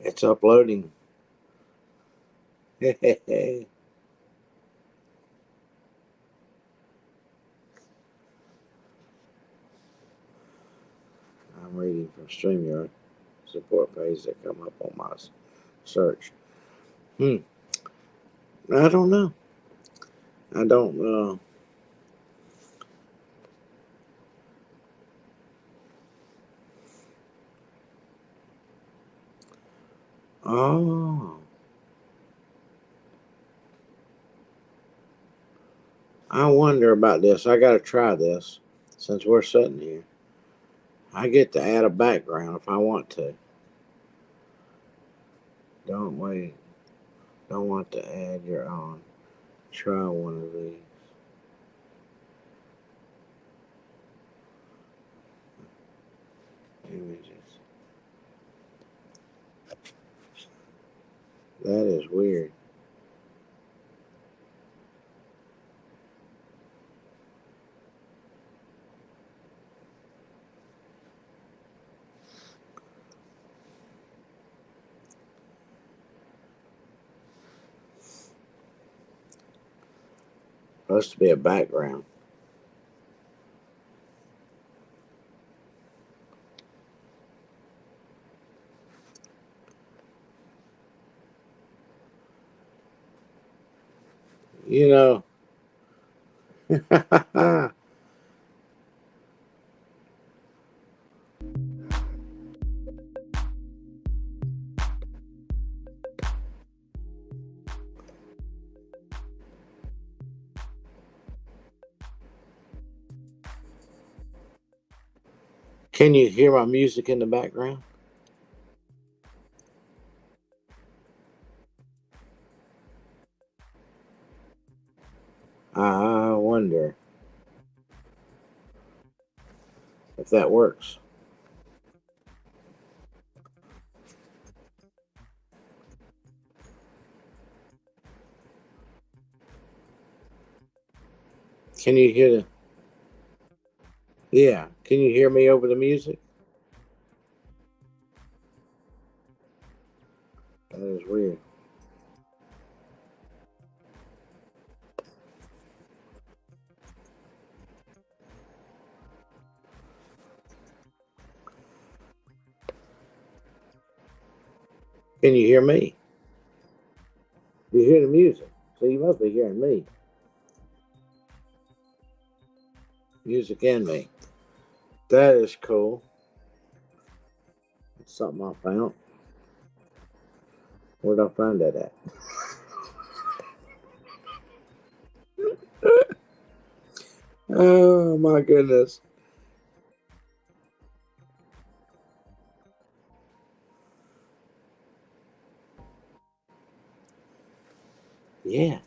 it's uploading. I'm reading from StreamYard support page that come up on my search. Hmm. I don't know. I don't know. Oh, I wonder about this. I got to try this since we're sitting here. I get to add a background if I want to. Don't wait. Don't want to add your own. Try one of these images. That is weird. Supposed to be a background. You know. Can you hear my music in the background? if that works. Can you hear the? Yeah. Can you hear me over the music? That is weird. Can you hear me? You hear the music, so you must be hearing me. Music and me. That is cool. That's something I found. Where'd I find that at? Oh my goodness. Yeah.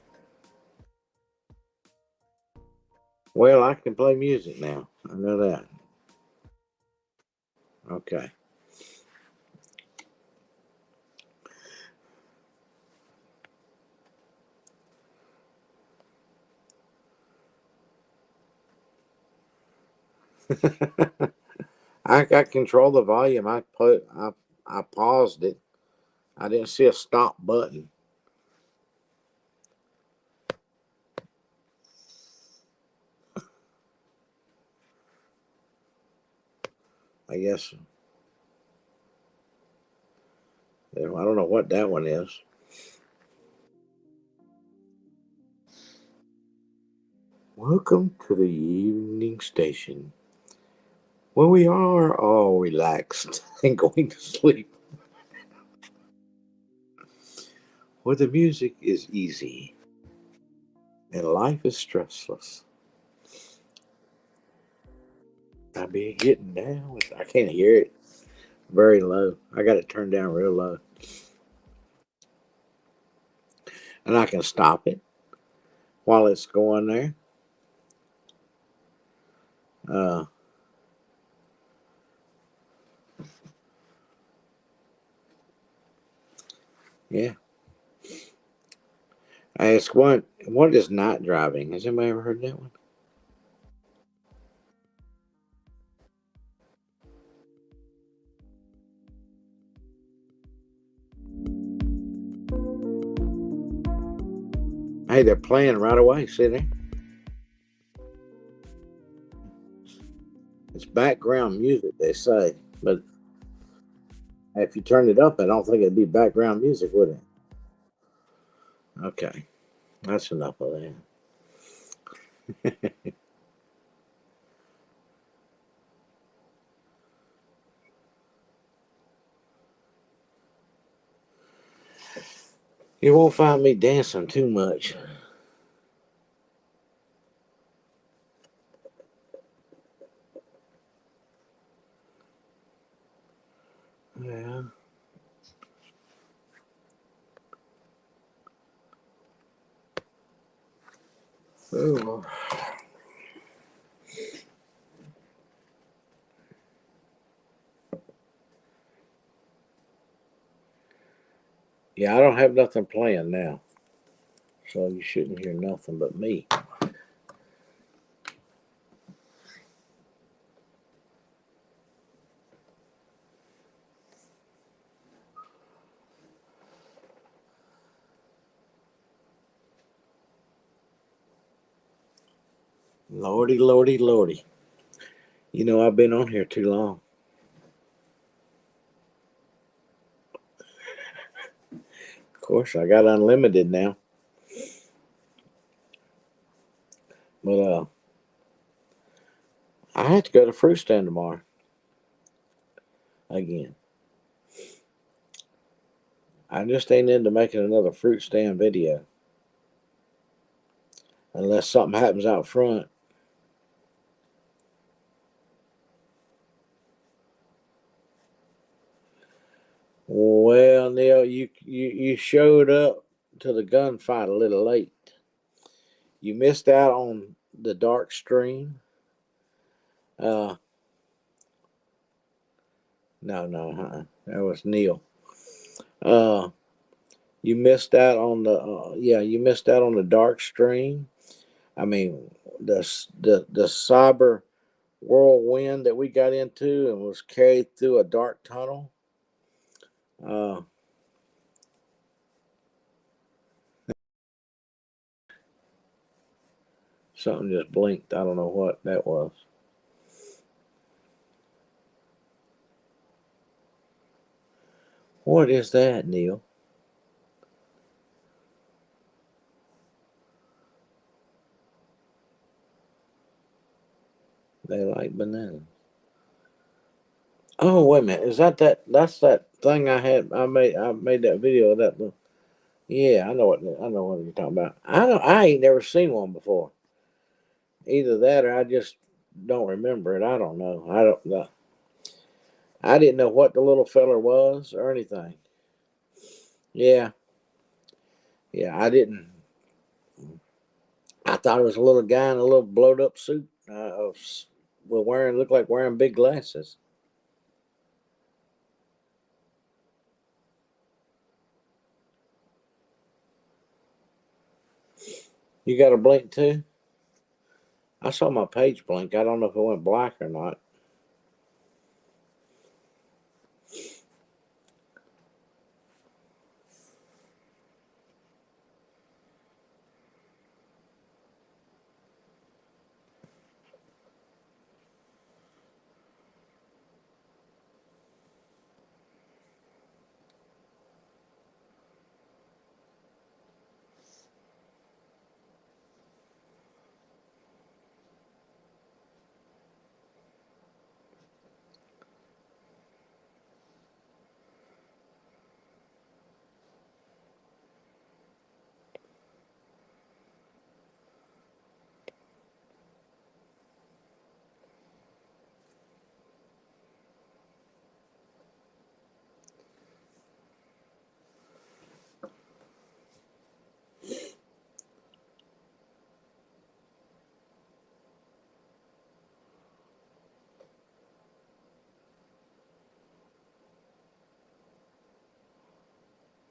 Well, I can play music now. I know that. Okay. I control the volume. I paused it. I didn't see a stop button. I guess. I don't know what that one is. Welcome to the evening station, where we are all relaxed and going to sleep, where the music is easy and life is stressless. I be getting down with. I can't hear it. Very low. I got it turned down real low, and I can stop it while it's going there. Uh, yeah. I ask what is not driving? Has anybody ever heard that one? Hey, they're playing right away. See there? It's background music, they say, but if you turn it up, I don't think it'd be background music, would it? Okay, that's enough of that. You won't find me dancing too much. Yeah. Ooh. Yeah, I don't have nothing playing now, so you shouldn't hear nothing but me. Lordy, lordy, lordy. You know, I've been on here too long. Of course, I got unlimited now. But I have to go to fruit stand tomorrow again. I just ain't into making another fruit stand video unless something happens out front. Well, Neil, you showed up to the gunfight a little late. You missed out on the dark stream. Uh, No. That was Neil. You missed out on the you missed out on the dark stream. I mean, the cyber whirlwind that we got into and was carried through a dark tunnel. Uh, Something just blinked. I don't know what that was. What is that, Neil? They like bananas. Oh, wait a minute. Is that's that thing I had I made that video of that. Yeah, I know what you're talking about. I ain't never seen one before. Either that or I just don't remember it. I don't know. I don't know. I didn't know what the little feller was or anything. Yeah, yeah, I didn't. I thought it was a little guy in a little blowed up suit. Looked like wearing big glasses. You got a blink too? I saw my page blink. I don't know if it went black or not.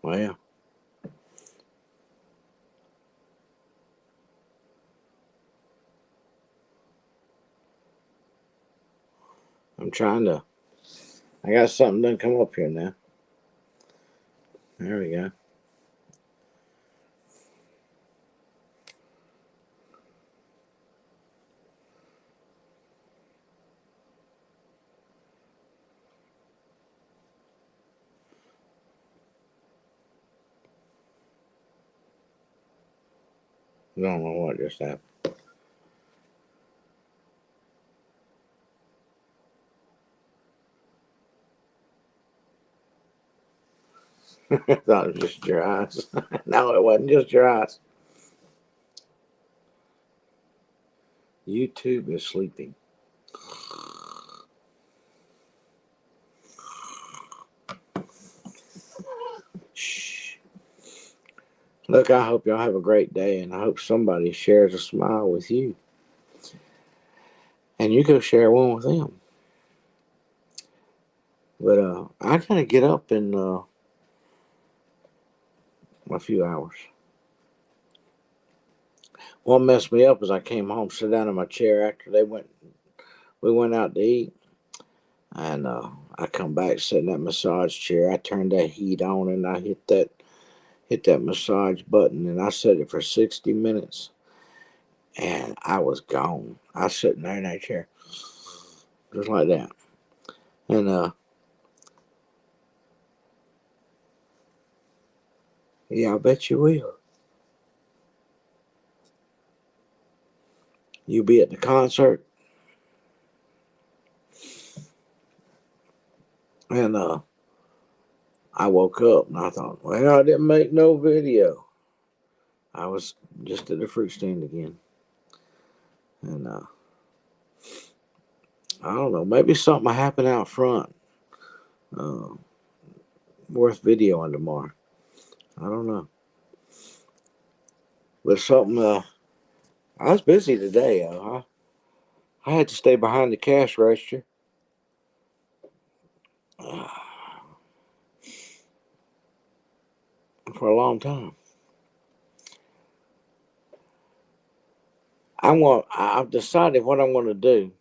Well, I'm trying to. I got something done come up here now. There we go. I don't know what just happened. I thought it was just your eyes. No, it wasn't just your eyes. YouTube is sleeping. Shh. Look, I hope y'all have a great day, and I hope somebody shares a smile with you. And you go share one with them. But I gotta get up in a few hours. What messed me up is I came home, sit down in my chair after we went out to eat, and I come back, sit in that massage chair. I turned that heat on, and I hit that massage button, and I set it for 60 minutes, and I was gone. I was sitting there in that chair, just like that, and yeah, I bet you will. You'll be at the concert, and I woke up and I thought, well, I didn't make no video. I was just at the fruit stand again. And I don't know, maybe something happened out front uh, worth videoing tomorrow. I don't know. But something, I was busy today. I had to stay behind the cash register. for a long time. I've decided what I'm going to do.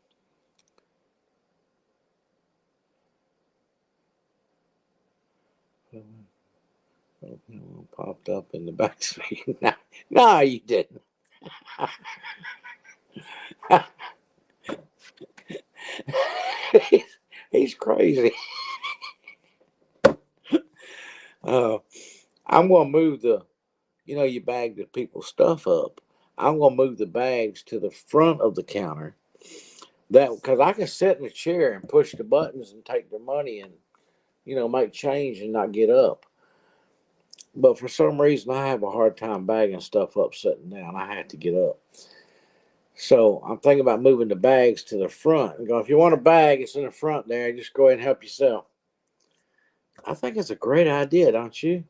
Popped up in the back seat. No, you didn't. He's crazy. I'm going to move you bag the people's stuff up. I'm going to move the bags to the front of the counter. Because I can sit in a chair and push the buttons and take their money and, make change and not get up. But for some reason, I have a hard time bagging stuff up sitting down. I have to get up. So I'm thinking about moving the bags to the front and go, if you want a bag, it's in the front there. Just go ahead and help yourself. I think it's a great idea, don't you?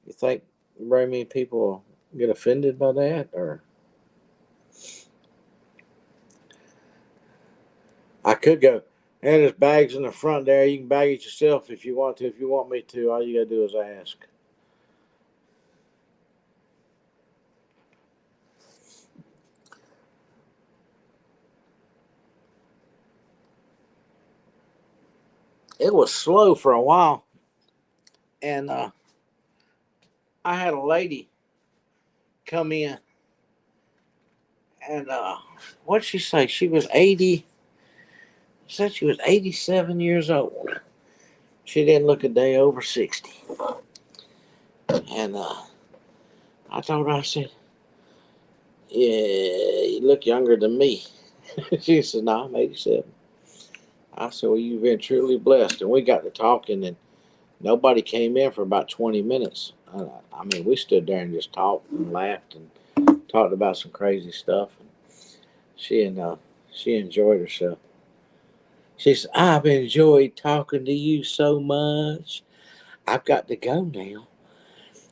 You think very many people get offended by that? Or I could go, hey, there's bags in the front there. You can bag it yourself if you want to. If you want me to, all you got to do is ask. It was slow for a while. And I had a lady come in. And what'd she say? She was 80. Said she was 87 years old. She didn't look a day over 60. And I told her, I said, yeah, you look younger than me. She said, no, I'm 87. I said, well, you've been truly blessed. And we got to talking, and nobody came in for about 20 minutes. I mean, we stood there and just talked and laughed and talked about some crazy stuff. And she enjoyed herself. She said, I've enjoyed talking to you so much. I've got to go now.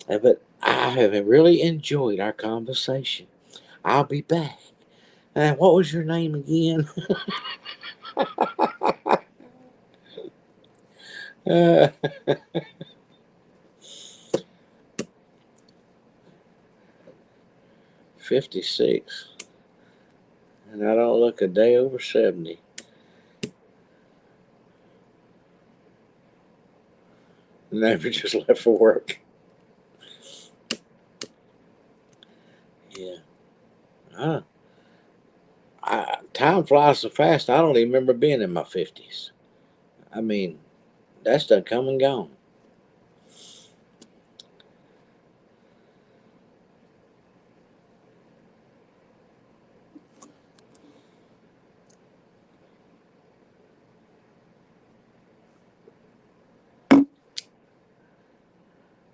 But I have really enjoyed our conversation. I'll be back. And what was your name again? 56. And I don't look a day over 70. Never just left for work. Yeah. Time flies so fast, I don't even remember being in my 50s. I mean, that's done come and gone.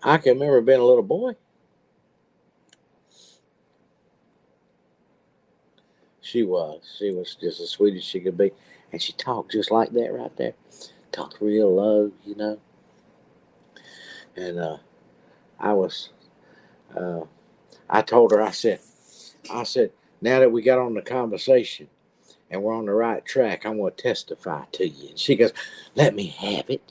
I can remember being a little boy. She was just as sweet as she could be. And she talked just like that right there. Talked real low, And I told her, I said, now that we got on the conversation and we're on the right track, I'm going to testify to you. And she goes, let me have it.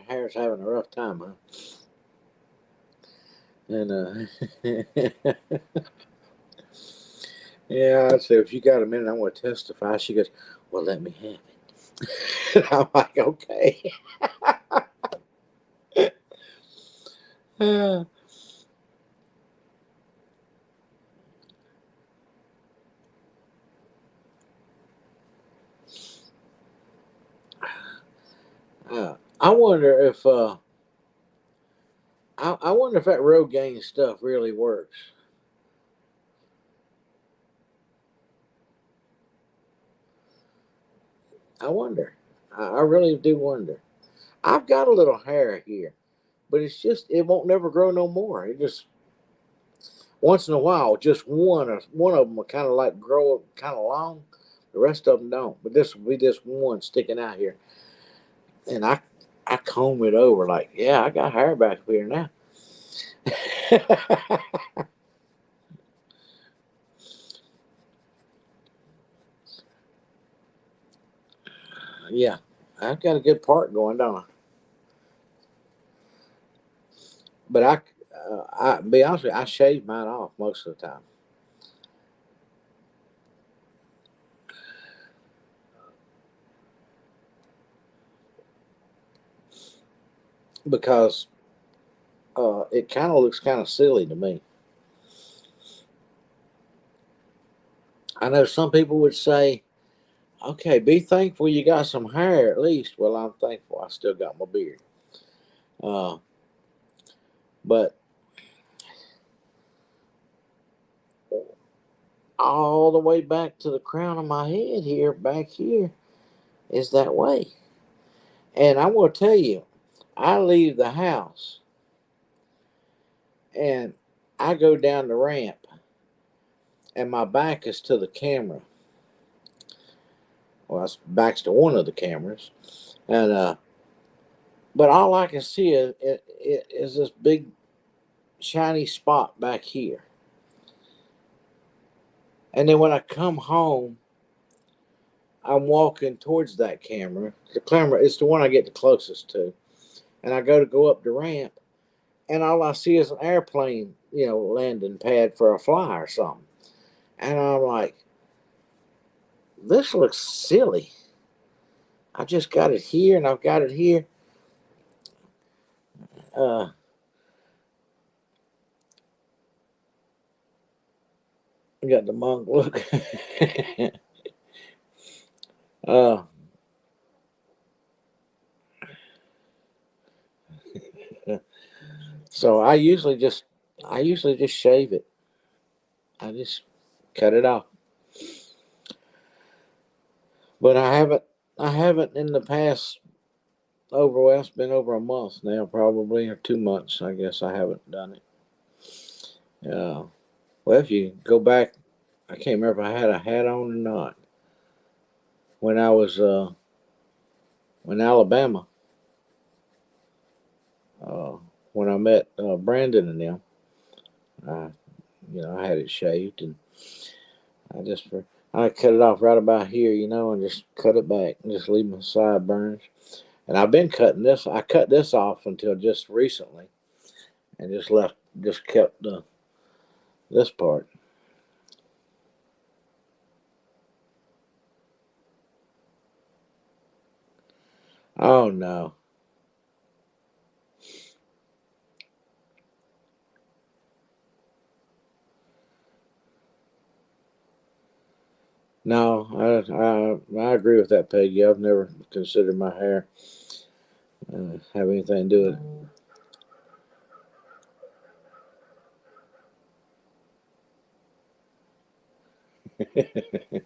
Harris having a rough time, huh? And yeah, I said, if you got a minute, I want to testify. She goes, well, let me have it. And I'm like, okay. I wonder if I wonder if that Rogaine stuff really works. I wonder. I really do wonder. I've got a little hair here, but it won't never grow no more. It just once in a while, just one of them will kind of like grow kind of long. The rest of them don't. But this will be this one sticking out here, and I comb it over like, yeah, I got hair back up here now. Yeah, I've got a good part going, don't I? But I be honest with you, I shave mine off most of the time because it kind of looks kind of silly to me. I know some people would say, "Okay, be thankful you got some hair at least." Well, I'm thankful I still got my beard. Uh, but all the way back to the crown of my head here, back here, is that way. And I'm going to tell you, I leave the house and I go down the ramp, and my back is to the camera. Well, it's back's to one of the cameras, and but all I can see is this big shiny spot back here. And then when I come home, I'm walking towards that camera. The camera is the one I get the closest to, and I go up the ramp, and all I see is an airplane, landing pad for a fly or something. And I'm like, this looks silly. I just got it here, and I've got it here. Uh, I got the monk look. uh, so I usually just shave it. I just cut it off. But I haven't in the past well, it's been over a month now, probably, or 2 months. I guess I haven't done it. Well, if you go back, I can't remember if I had a hat on or not when I was in Alabama. Uh, when I met Brandon and them, I I had it shaved, and I just I cut it off right about here, and just cut it back and just leave my sideburns. And I've been cutting this. I cut this off until just recently, and just kept this part. Oh no, no, I agree with that, Peggy. I've never considered my hair have anything to do with it.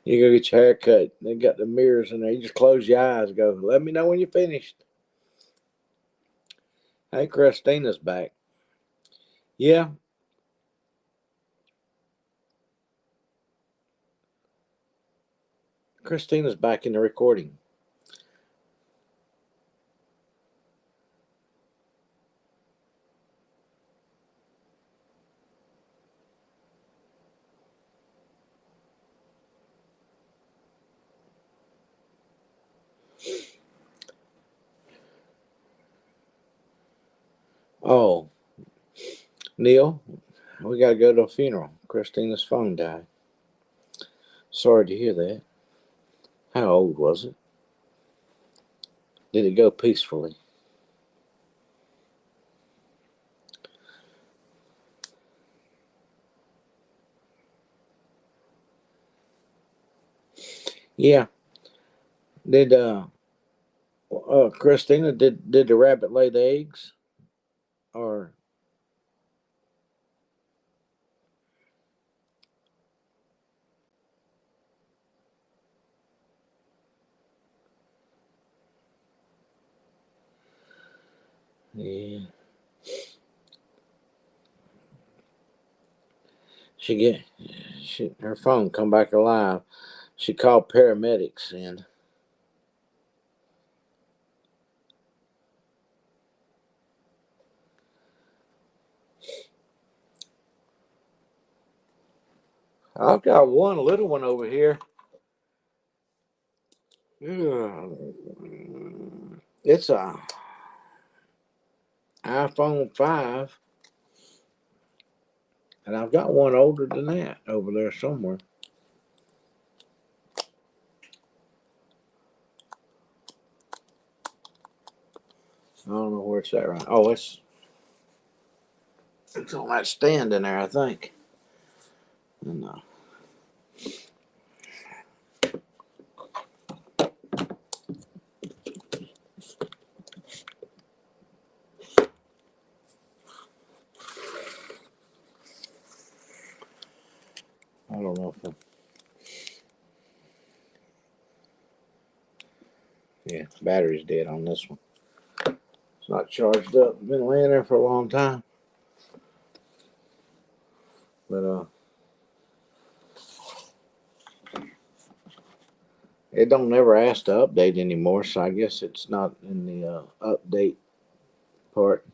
You go get your hair cut. They got the mirrors in there. You just close your eyes. Go. Let me know when you're finished. Hey, Christina's back. Yeah, Christina's back in the recording. Oh, Neil, we got to go to a funeral. Christina's phone died. Sorry to hear that. How old was it? Did it go peacefully? Yeah. Did Christina did the rabbit lay the eggs? Or yeah, she get her phone come back alive. She called paramedics in. I've got one little one over here. It's a iPhone 5. And I've got one older than that over there somewhere. I don't know where it's at right. Oh, it's on that stand in there, I think. And I don't know if battery's dead on this one. It's not charged up. Been laying there for a long time. But it don't never ask to update anymore, so I guess it's not in the update part.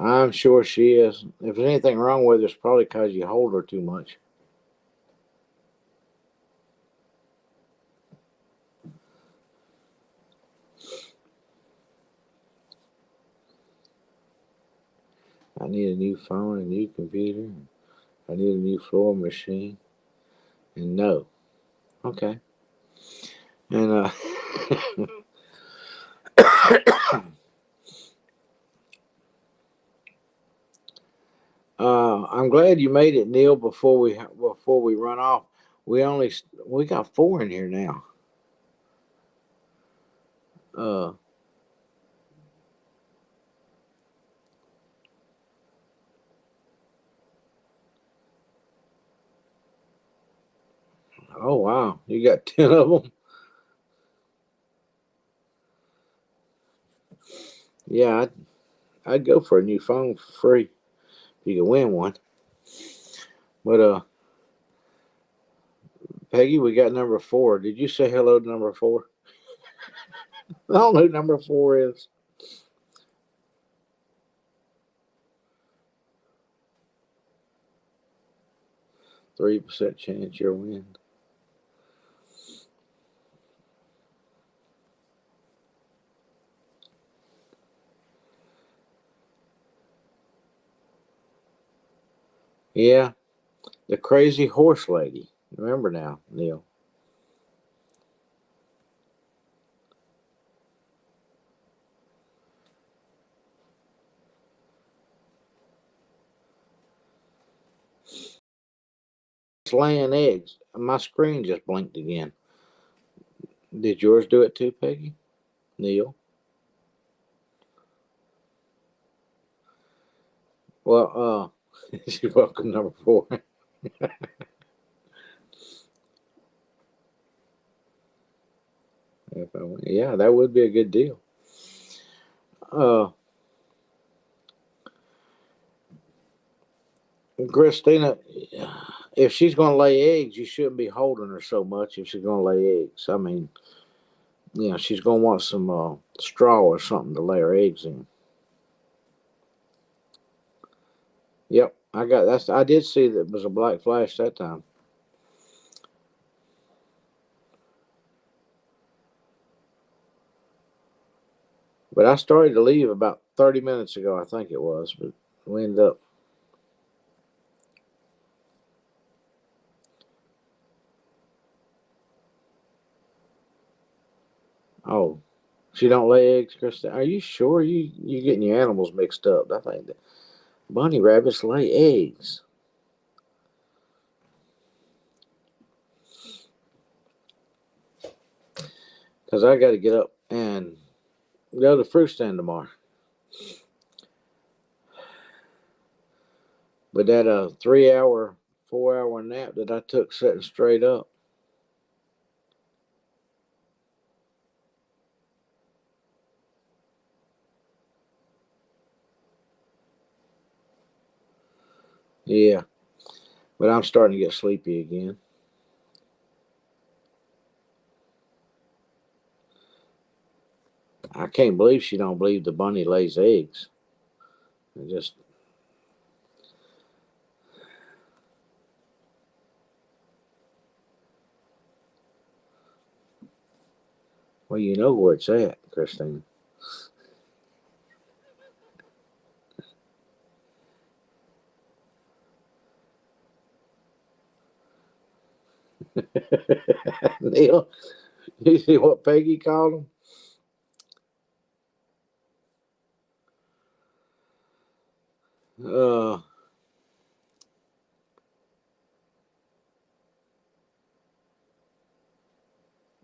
I'm sure she is. If there's anything wrong with her, it's probably because you hold her too much. I need a new phone, a new computer. I need a new floor machine. And no. Okay. And I'm glad you made it, Neil. Before we run off, we got 4 in here now. Oh wow, you got 10 of them. Yeah, I'd go for a new phone for free if you could win one. But Peggy, we got number 4. Did you say hello to number 4? I don't know who number 4 is. %3 chance you'll win. Yeah, the crazy horse lady. Remember now, Neil. It's laying eggs. My screen just blinked again. Did yours do it too, Peggy? Neil? Well, you're welcome, number 4. Yeah, that would be a good deal. Christina, if she's going to lay eggs, you shouldn't be holding her so much if she's going to lay eggs. I mean, she's going to want some straw or something to lay her eggs in. Yep, I got that. I did see that it was a black flash that time. But I started to leave about 30 minutes ago, I think it was. But we ended up. Oh, she don't lay eggs, Kristen. Are you sure you getting your animals mixed up? I think that bunny rabbits lay eggs. Because I got to get up and go to the fruit stand tomorrow. But that 3-hour, 4-hour nap that I took sitting straight up. Yeah. But I'm starting to get sleepy again. can't believe she don't believe the bunny lays eggs. It just well, you know where it's at, Christina. Neil, you see what Peggy called him?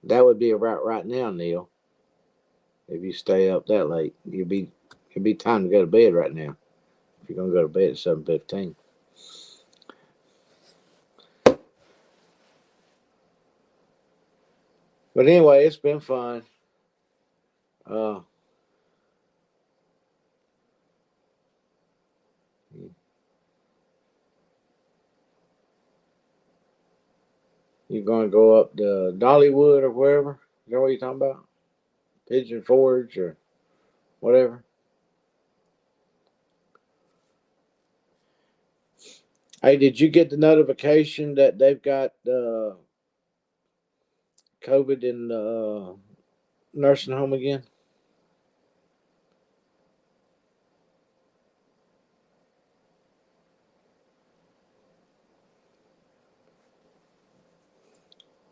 That would be about right now, Neil. If you stay up that late, it'd be time to go to bed right now. If you're gonna go to bed at 7:15. But anyway, it's been fun. You're gonna go up to Dollywood or wherever? Is that what you're talking about? Pigeon Forge or whatever. Hey, did you get the notification that they've got COVID in the nursing home again?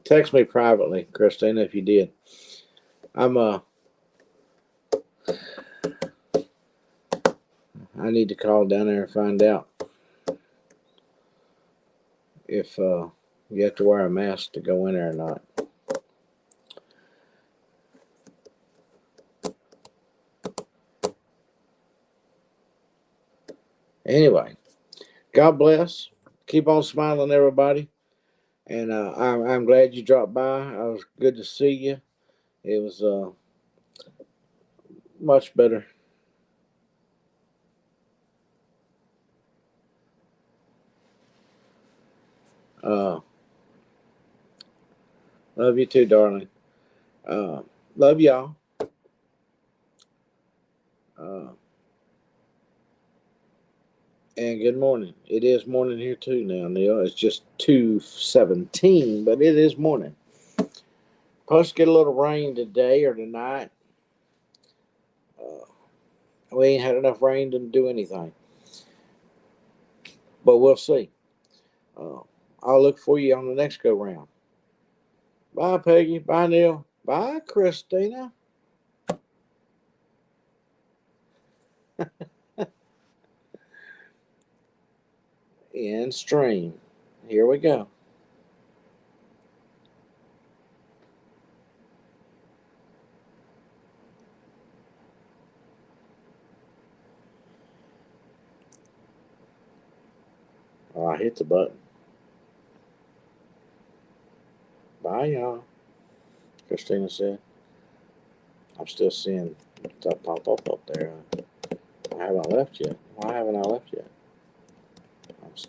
Text me privately, Christina, if you did. I need to call down there and find out if you have to wear a mask to go in there or not. Anyway, God bless. Keep on smiling, everybody. And I'm glad you dropped by. It was good to see you. It was much better. Love you too, darling. Love y'all. And good morning. It is morning here too now, Neil. It's just 2:17, but it is morning. Supposed to get a little rain today or tonight. We ain't had enough rain to do anything. But we'll see. I'll look for you on the next go round. Bye, Peggy. Bye, Neil. Bye, Christina. In stream. Here we go. Oh, I hit the button. Bye, y'all. Christina said. I'm still seeing stuff pop up there. I haven't left yet. Why haven't I left yet?